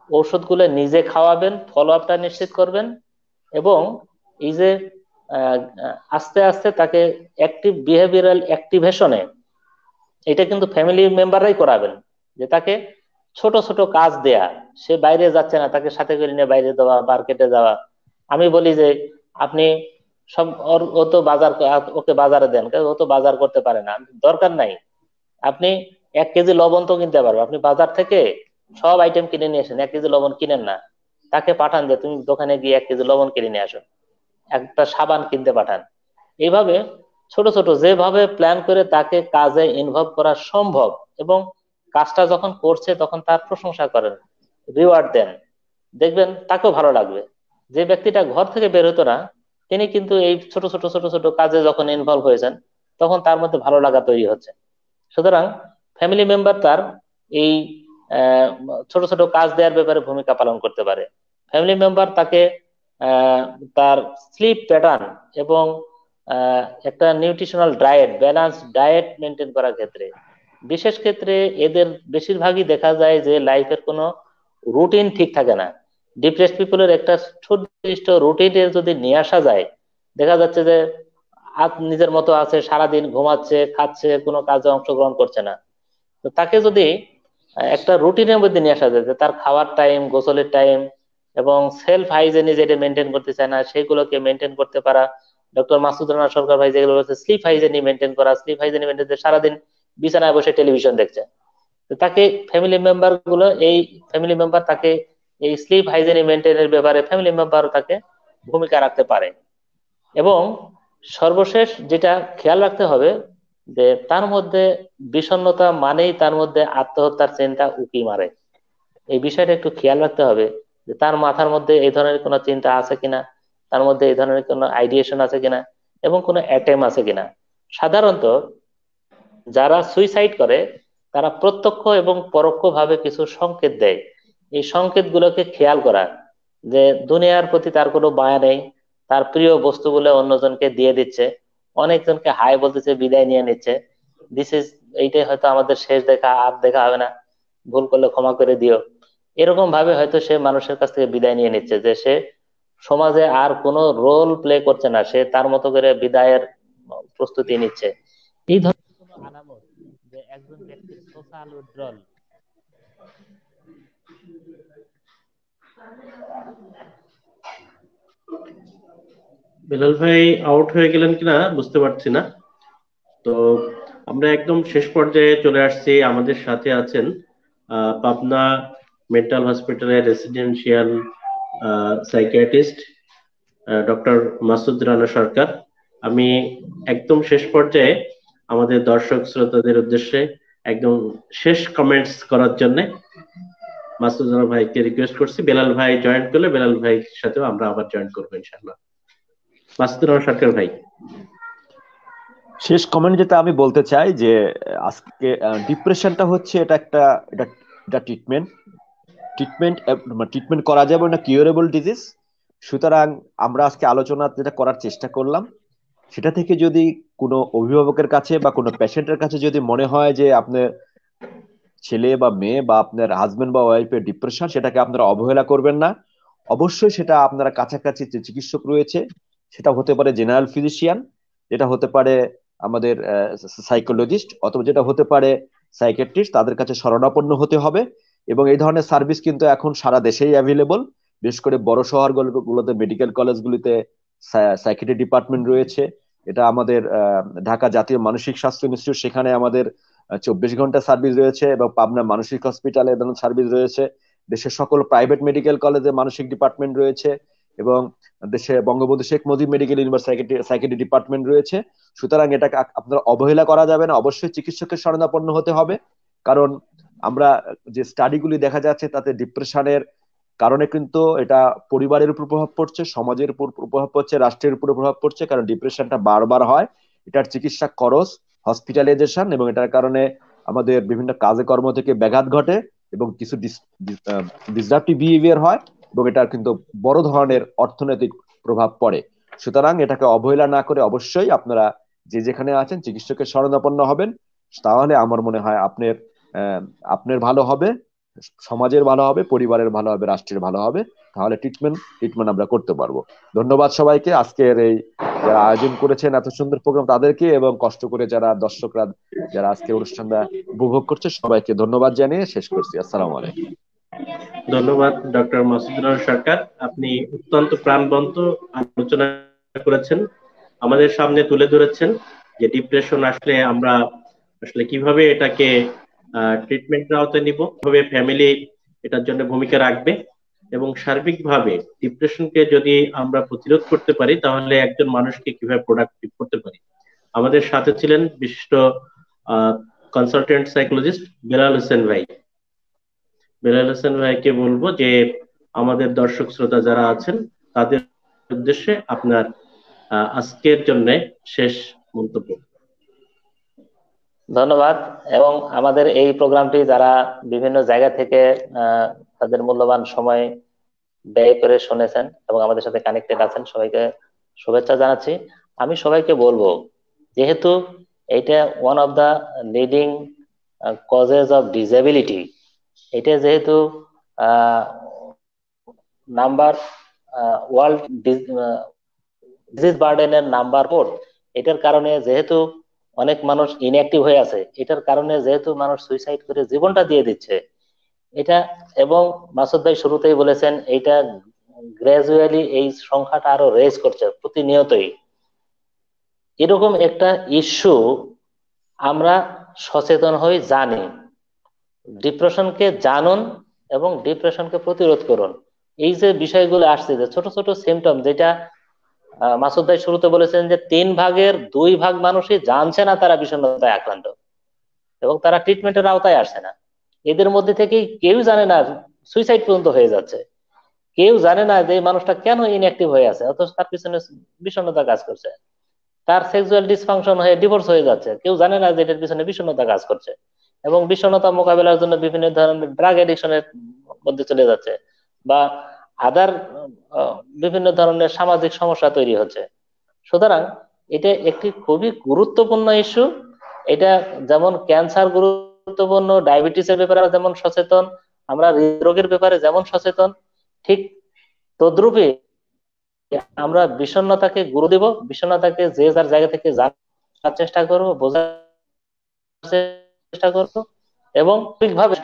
ঔষধগুলো নিজে খাওয়াবেন, ফলো আপটা নিশ্চিত করবেন। এবং এই যে আস্তে আস্তে তাকে অ্যাক্টিভ বিহেভিয়ারাল অ্যাক্টিভেশনে, এটা কিন্তু ফ্যামিলি মেম্বাররাই করাবেন। যে তাকে ছোট ছোট কাজ দেয়া, সে বাইরে যাচ্ছে না, তাকে সাথে করে নিয়ে বাইরে যাওয়া, মার্কেটে যাওয়া। আমি বলি যে আপনি সব ও তো বাজার, ওকে বাজারে দেন, ও তো বাজার করতে পারে না, দরকার নাই। আপনি 1 কেজি লবণ তো কিনতে পারবে, আপনি বাজার থেকে সব আইটেম কিনে নিয়ে আসেন, 1 কেজি লবণ কিনেন না, তাকে পাঠান যে তুমি দোকানে গিয়ে 1 কেজি লবণ কিনে নিয়ে আসো, একটা সাবান কিনতে পাঠান। এইভাবে ছোট ছোট যেভাবে প্ল্যান করে তাকে কাজে ইনভলভ করা সম্ভব, এবং কাজটা যখন করছে তখন তার প্রশংসা করেন, রিওয়ার্ড দেন, দেখবেন তাকেও ভালো লাগবে। যে ব্যক্তিটা ঘর থেকে বের হতো না, তিনি কিন্তু এই ছোট ছোট ছোট ছোট কাজে যখন ইনভলভ হয়েছেন, তখন তার মধ্যে ভালো লাগা তৈরি হচ্ছে। সুতরাং ফ্যামিলি মেম্বার তার এই আহ, ছোট ছোট কাজ দেওয়ার ব্যাপারে ভূমিকা পালন করতে পারে। ফ্যামিলি মেম্বার তাকে আহ, তার স্লিপ প্যাটার্ন এবং একটা nutritional diet, balance diet maintain করার ক্ষেত্রে, বিশেষ ক্ষেত্রে এদের বেশিরভাগই দেখা যায় যে লাইফের কোনো রুটিন ঠিক থাকে না। ডিপ্রেসড পিপলের একটা সুনির্দিষ্ট রুটিনে যদি নিয়ে আসা যায়, দেখা যাচ্ছে যে নিজের মতো আছে, সারাদিন ঘুমাচ্ছে, খাচ্ছে, কোনো কাজে অংশগ্রহণ করছে না। তো তাকে যদি একটা রুটিনের মধ্যে নিয়ে আসা যায়, যে তার খাওয়ার টাইম, গোসলের টাইম এবং সেলফ হাইজেনি যেটা মেনটেন করতে চায় না সেগুলোকে মেনটেন করতে পারা। ডক্টর মাসুদ রানা সরকার ভাই যেগুলো বলছে, স্লিপ হাইজেনি মেনটেন করা, স্লিপ হাইজেনি মেনটেন, সারাদিন বিছানায় বসে টেলিভিশন দেখছে, তো তাকে ফ্যামিলি মেম্বার গুলো, এই ফ্যামিলি মেম্বার তাকে এই স্লিপ হাইজেনি মেনটেনের ব্যাপারে ফ্যামিলি মেম্বার তাকে ভূমিকা রাখতে পারে। এবং সর্বশেষ যেটা খেয়াল রাখতে হবে, যে তার মধ্যে বিষণ্ণতা মানেই তার মধ্যে আত্মহত্যার চিন্তা উকি মারে। এই বিষয়টা একটু খেয়াল রাখতে হবে, যে তার মাথার মধ্যে এই ধরনের কোনো চিন্তা আছে কিনা, তার মধ্যে এই ধরনের কোনো আইডিয়েশন আছে কিনা, এবং কোনো অ্যাটেম আছে কিনা। সাধারণত যারা সুইসাইড করে তারা প্রত্যক্ষ এবং পরোক্ষ ভাবে কিছু সংকেত দেয়। এই সংকেত গুলোকে খেয়াল করা, যে দুনিয়ার প্রতি তার কোনো মায়া নেই, তার প্রিয় বস্তুগুলো অন্যজনকে দিয়ে দিচ্ছে, অনেকজনকে হাই বলতেছে, বিদায় নিয়ে নিচ্ছে, দিস ইজ, এইটাই হয়তো আমাদের শেষ দেখা, আর দেখা হবে না, ভুল করলে ক্ষমা করে দিও। এরকম ভাবে হয়তো সে মানুষের কাছ থেকে বিদায় নিয়ে নিচ্ছে, যে সে সমাজে আর কোনো রোল প্লে করছে না, সে তার মতো করে বিদায়ের প্রস্তুতি নিচ্ছে। এই ধরনের কোনো আলামত যে একজন ব্যক্তির সোশ্যাল উইথড্রল। বেলাল ভাই আউট হয়ে গেলেন কিনা বুঝতে পারছি না। তো আমরা একদম শেষ পর্যায়ে চলে আসছি। আমাদের সাথে আছেন পাবনা মেন্টাল হসপিটালের residential psychiatrist doctor Masud Rana Sarkar. আমি একদম শেষ পর্যায়ে আমাদের দর্শক শ্রোতাদের উদ্দেশ্যে একদম শেষ কমেন্টস করার জন্য মাসুদ রানা ভাইকে রিকোয়েস্ট করছি। বেলাল ভাই জয়েন করলে বেলাল ভাইয়ের সাথেও আমরা আবার জয়েন করবো ইনশাআল্লাহ। মাসুদ রানা সরকার ভাই। শেষ কমেন্ট যেটা আমি বলতে চাই যে আজকে ডিপ্রেশনটা হচ্ছে এটা একটা এটা এটা ট্রিটমেন্ট ট্রিটমেন্ট ট্রিটমেন্ট করা যাবে না, কিউরেবল ডিজিজ। সুতরাং আমরা আজকে আলোচনা যেটা করার চেষ্টা করলাম, সেটা থেকে যদি কোনো অভিভাবকের কাছে বা কোনো পেশেন্টের কাছে যদি মনে হয় যে আপনার ছেলে বা মেয়ে বা আপনার হাজবেন্ড বা ওয়াইফের ডিপ্রেশন, সেটাকে আপনারা অবহেলা করবেন না। অবশ্যই সেটা আপনারা কাছাকাছি যে চিকিৎসক রয়েছে, সেটা হতে পারে জেনারেল ফিজিশিয়ান, যেটা হতে পারে আমাদের সাইকোলজিস্ট, অথবা যেটা হতে পারে সাইকিয়াট্রিস্ট, তাদের কাছে শরণাপন্ন হতে হবে এবং এই ধরনের সার্ভিস কিন্তু এখন সারা দেশেই অ্যাভেলেবল। বিশেষ করে বড় শহরগুলোতে মেডিকেল কলেজগুলিতে সাইকিয়াট্রি ডিপার্টমেন্ট রয়েছে। এটা আমাদের ঢাকা জাতীয় মানসিক স্বাস্থ্য ইনস্টিটিউট, সেখানে আমাদের 24 ঘন্টা সার্ভিস রয়েছে, এবং পাবনা মানসিক হসপিটালে এই ধরনের সার্ভিস রয়েছে। দেশের সকল প্রাইভেট মেডিকেল কলেজে মানসিক ডিপার্টমেন্ট রয়েছে, এবং দেশে Bangabandhu Sheikh Mujib medical university psychiatry department রয়েছে। সুতরাং এটাকে আপনারা অবহেলা করা যাবে না, অবশ্যই চিকিৎসকের শরণাপন্ন হতে হবে। কারণ আমরা যে স্টাডিগুলি দেখা যাচ্ছে তাতে ডিপ্রেশনের কারণে কিন্তু এটা পরিবারের উপর প্রভাব পড়ছে, সমাজের উপর প্রভাব পড়ছে, রাষ্ট্রের উপর প্রভাব পড়ছে। কারণ ডিপ্রেশনটা বারবার হয়, এটার চিকিৎসা খরচ, হসপিটালাইজেশন, এবং এটার কারণে আমাদের বিভিন্ন কাজে কর্ম থেকে ব্যাঘাত ঘটে এবং কিছু ডিসরাপটিভ বিহেভিয়ার হয়, এবং এটার কিন্তু বড় ধরনের অর্থনৈতিক প্রভাব পড়ে। সুতরাং এটাকে অবহেলা না করে অবশ্যই আপনারা যে যেখানে আছেন চিকিৎসকের শরণাপন্ন হবেন। তাহলে আমার মনে হয় আপনার ভালো হবে, সমাজের ভালো হবে, পরিবারের ভালো হবে, রাষ্ট্রের ভালো হবে। তাহলে ট্রিটমেন্ট আমরা করতে পারবো। ধন্যবাদ সবাইকে, আজকের এই যারা আয়োজন করেছেন এত সুন্দর প্রোগ্রাম তাদেরকে, এবং কষ্ট করে যারা দর্শকরা যারা আজকের অনুষ্ঠানটা উপভোগ করছে সবাইকে ধন্যবাদ জানিয়ে শেষ করছি। আসসালামু আলাইকুম। ধন্যবাদ ডক্টর মাসুদুর সরকার, আপনি অত্যন্ত প্রাণবন্ত আলোচনা করেছেন, আমাদের সামনে তুলে ধরেছেন যে ডিপ্রেশন আসলে আমরা আসলে কিভাবে এটাকে ট্রিটমেন্টের আওতায় নিব, কিভাবে ফ্যামিলি এটার জন্য ভূমিকা রাখবে, এবং সার্বিকভাবে ডিপ্রেশনকে যদি আমরা প্রতিরোধ করতে পারি তাহলে একজন মানুষকে কিভাবে প্রোডাক্টিভ করতে পারি। আমাদের সাথে ছিলেন বিশিষ্ট কনসালটেন্ট সাইকোলজিস্ট বেলাল হোসেন ভাই। বেলাল হোসেন ভাইকে বলবো যে আমাদের দর্শক শ্রোতা যারা আছেন তাদের উদ্দেশ্যে আপনার আজকের জন্য শেষ মন্তব্য। ধন্যবাদ। এবং আমাদের এই প্রোগ্রামটি যারা বিভিন্ন জায়গা থেকে তাদের মূল্যবান সময় ব্যয় করে শুনেছেন এবং আমাদের সাথে কানেক্টেড আছেন, সবাইকে শুভেচ্ছা জানাচ্ছি। আমি সবাইকে বলবো, যেহেতু এটা one of the leading causes of disability, এটা যেহেতু নাম্বার ওয়ার্ল্ড ডিজিজ বার্ডেনের নাম্বার 4, এটার কারণে যেহেতু অনেক মানুষ ইনঅ্যাক্টিভ হয়ে আছে, এটার কারণে যেহেতু মানুষ সুইসাইড করে জীবনটা দিয়ে দিচ্ছে, এটা, এবং মাসুদ ভাই শুরুতেই বলেছেন এইটা গ্রাজুয়ালি এই সংখ্যাটা আরো রেজ করছে প্রতিনিয়তই। এরকম একটা ইস্যু আমরা সচেতন হই, জানি, ডিপ্রেশনকে জানুন এবং ডিপ্রেশনকে প্রতিরোধ করুন। এই যে বিষয়গুলো আসছে, যে ছোট ছোট সিমটম, যেটা মাসুদ ভাই শুরুতে বলেছেন যে 3/2 মানুষই জানছে না তারা বিষণ্ণতায় আক্রান্ত, এবং তারা ট্রিটমেন্টের আওতায় আসছে না। এদের মধ্যে থেকেই কেউ জানে না সুইসাইড পর্যন্ত হয়ে যাচ্ছে, কেউ জানে না যে এই মানুষটা কেন ইনঅ্যাক্টিভ হয়ে আছে, অথচ তার পিছনে বিষণ্ণতা কাজ করছে। তার সেক্সুয়াল ডিসফাংশন হয়ে ডিভোর্স হয়ে যাচ্ছে, কেউ জানে না যে এটার পিছনে বিষণ্ণতা কাজ করছে, এবং বিষণ্ণতা মোকাবেলার জন্য বিভিন্ন ধরনের ড্রাগ এডিকশনের মধ্যে চলে যাচ্ছে, বা আদার বিভিন্ন ধরনের সামাজিক সমস্যা তৈরি হচ্ছে। সুতরাং এটা একটি খুবই গুরুত্বপূর্ণ ইস্যু। এটা যেমন ক্যান্সার গুরুত্বপূর্ণ, ডায়াবেটিসের ব্যাপারে যেমন সচেতন, আমরা হৃদরোগের ব্যাপারে যেমন সচেতন, ঠিক তদ্রূপে আমরা বিষণ্ণতাকে গুরু দেব, বিষণ্ণতাকে যে যার জায়গা থেকে জানার চেষ্টা করব, বোঝার চেষ্টা করব, এবং ঠিকভাবে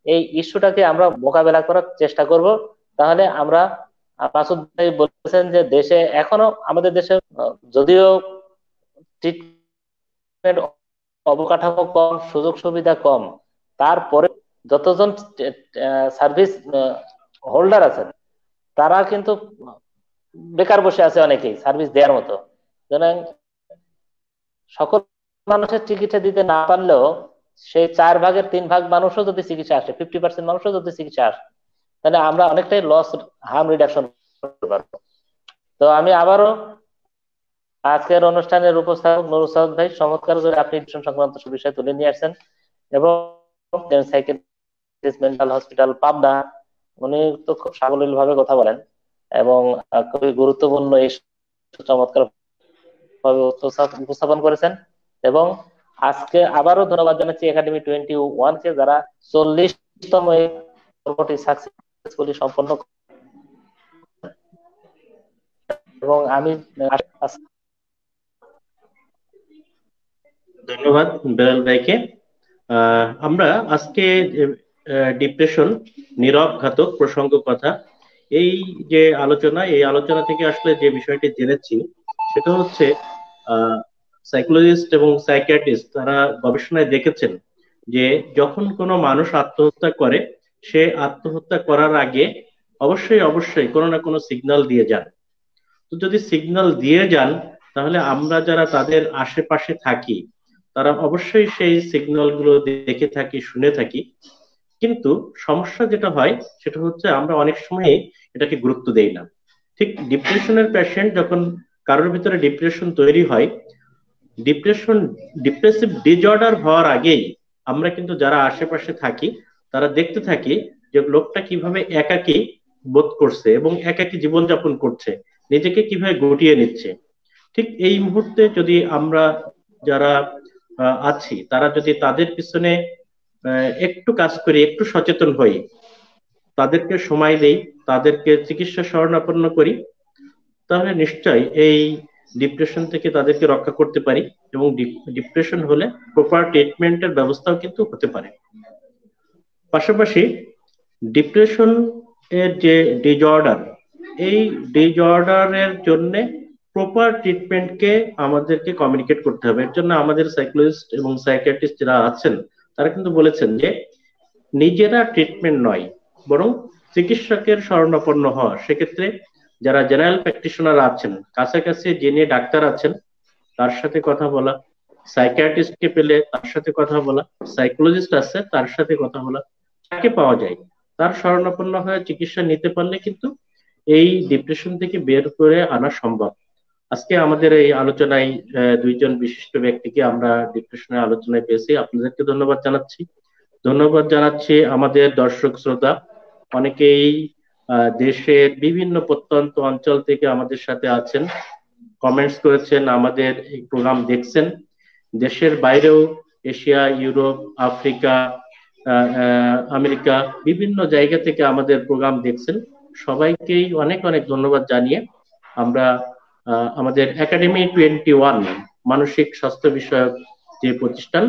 এই ইস্যুটাকে আমরা মোকাবেলা করার চেষ্টা করব। তাহলে আমরা, মাসুদ ভাই বলেছেন যে দেশে এখনো, আমাদের দেশে যদিও ট্রিটমেন্ট অবকাঠামো কম, সুযোগ সুবিধা কম, তারপরে যতজন সার্ভিস হোল্ডার আছেন তারা কিন্তু বেকার বসে আছে, অনেকেই সার্ভিস দেওয়ার মতো। সুতরাং সকল মানুষের চিকিৎসা দিতে না পারলেও সেই 3/4 মানুষও যদি চিকিৎসা আসে, 50% মানুষও যদি চিকিৎসা আসে, তাহলে আমরা অনেকটাই লস, হার্ম রিডাকশন করতে পারবো। তো আমি আবারও আজকের অনুষ্ঠানের উপস্থাপক নুরুল সাদ ভাই, চমৎকার করে আপনি ডিপ্রেশন সংক্রান্ত বিষয় তুলে নিয়ে আসছেন, এবং সাইকিয়াট্রিস্ট মেন্টাল হসপিটাল পাবনা, উনি তো খুব সাবলীল ভাবে কথা বলেন এবং খুবই গুরুত্বপূর্ণ এই চমৎকার ভাবে উপস্থাপন করেছেন। এবং আজকে আবারও ধন্যবাদ জানাচ্ছি একাডেমি 21 কে, যারা 40তম এই পর্বটি সাকসেসফুলি সম্পন্ন, এবং আমি ধন্যবাদ বেলাল ভাইকে। আমরা আজকে ডিপ্রেশন নীরব ঘাতক প্রসঙ্গ কথা, এই যে আলোচনা, এই আলোচনা থেকে আসলে যে বিষয়টি জেনেছি সেটা হচ্ছে সাইকোলজিস্ট এবং সাইকিয়াট্রিস্ট তারা গবেষণায় দেখেছেন যে যখন কোনো মানুষ আত্মহত্যা করে, সে আত্মহত্যা করার আগে অবশ্যই অবশ্যই কোনো না কোনো সিগন্যাল দিয়ে যান। তো যদি সিগন্যাল দিয়ে যান, তাহলে আমরা যারা তাদের আশেপাশে থাকি তারা অবশ্যই সেই সিগন্যাল গুলো দেখে থাকি, শুনে থাকি। কিন্তু সমস্যা যেটা হয় সেটা হচ্ছে আমরা অনেক সময় এটাকে গুরুত্ব দেই না। ঠিক ডিপ্রেশনের পেশেন্ট যখন কারোর ভিতরে ডিপ্রেশন তৈরি হয়, ডিপ্রেশন ডিপ্রেসিভ ডিজঅর্ডার হওয়ার আগেই আমরা কিন্তু যারা আশেপাশে থাকি তারা দেখতে থাকি যে লোকটা কিভাবে একাকী বোধ করছে এবং একাকী জীবনযাপন করছে, নিজেকে কিভাবে গুটিয়ে নিচ্ছে। ঠিক এই মুহূর্তে যদি আমরা যারা আছি তারা যদি তাদের পিছনে একটু কাজ করি, একটু সচেতন হই, তাদেরকে সময় দেই, তাদেরকে চিকিৎসা শরণাপন্ন করি, তাহলে নিশ্চয়ই এই ডিপ্রেশন থেকে তাদেরকে রক্ষা করতে পারি এবং ডিপ্রেশন হলে প্রপার ট্রিটমেন্টের ব্যবস্থাও কিন্তু হতে পারে। পাশাপাশি ডিপ্রেশন এর যে ডিজঅর্ডার, এই ডিজঅর্ডারের জন্য প্রপার ট্রিটমেন্টকে আমাদেরকে কমিউনিকেট করতে হবে। এর জন্য আমাদের সাইকোলজিস্ট এবং সাইকিয়াট্রিস্ট যারা আছেন তারা কিন্তু বলেছেন যে নিজেরা ট্রিটমেন্ট নয়, বরং চিকিৎসকের শরণাপন্ন হওয়া। সেক্ষেত্রে যারা জেনারেল প্র্যাকটিশনার আছেন, কাছাকাছি যিনি ডাক্তার আছেন তার সাথে কথা বলা, সাইকিয়াট্রিস্টকে পেলে তার সাথে কথা বলা, সাইকোলজিস্ট আছে তার সাথে কথা বলা, যাকে পাওয়া যায় তার শরণাপন্ন হয়ে চিকিৎসা নিতে পারলে কিন্তু এই ডিপ্রেশন থেকে বের করে আনা সম্ভব। আজকে আমাদের এই আলোচনায় দুইজন বিশিষ্ট ব্যক্তিকে আমরা ডিপ্রেশনের আলোচনায় পেয়েছি, আপনাদেরকে ধন্যবাদ জানাচ্ছি। ধন্যবাদ জানাচ্ছি আমাদের দর্শক শ্রোতা, অনেকেই দেশের বিভিন্ন প্রত্যন্ত অঞ্চল থেকে আমাদের সাথে আছেন, কমেন্টস করেছেন, আমাদের এই প্রোগ্রাম দেখছেন। দেশের বাইরেও এশিয়া, ইউরোপ, আফ্রিকা, আমেরিকা বিভিন্ন জায়গা থেকে আমাদের প্রোগ্রাম দেখছেন। সবাইকেই অনেক অনেক ধন্যবাদ জানিয়ে আমরা আমাদের একাডেমি 21 মানসিক স্বাস্থ্য বিষয়ক যে প্রতিষ্ঠান,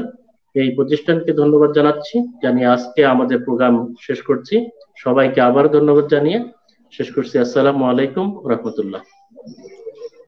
এই প্রতিষ্ঠানকে ধন্যবাদ জানাচ্ছি, জানিয়ে আজকে আমাদের প্রোগ্রাম শেষ করছি। সবাইকে আবার ধন্যবাদ জানিয়ে শেষ করছি। আসসালামু আলাইকুম ওয়া রাহমাতুল্লাহ।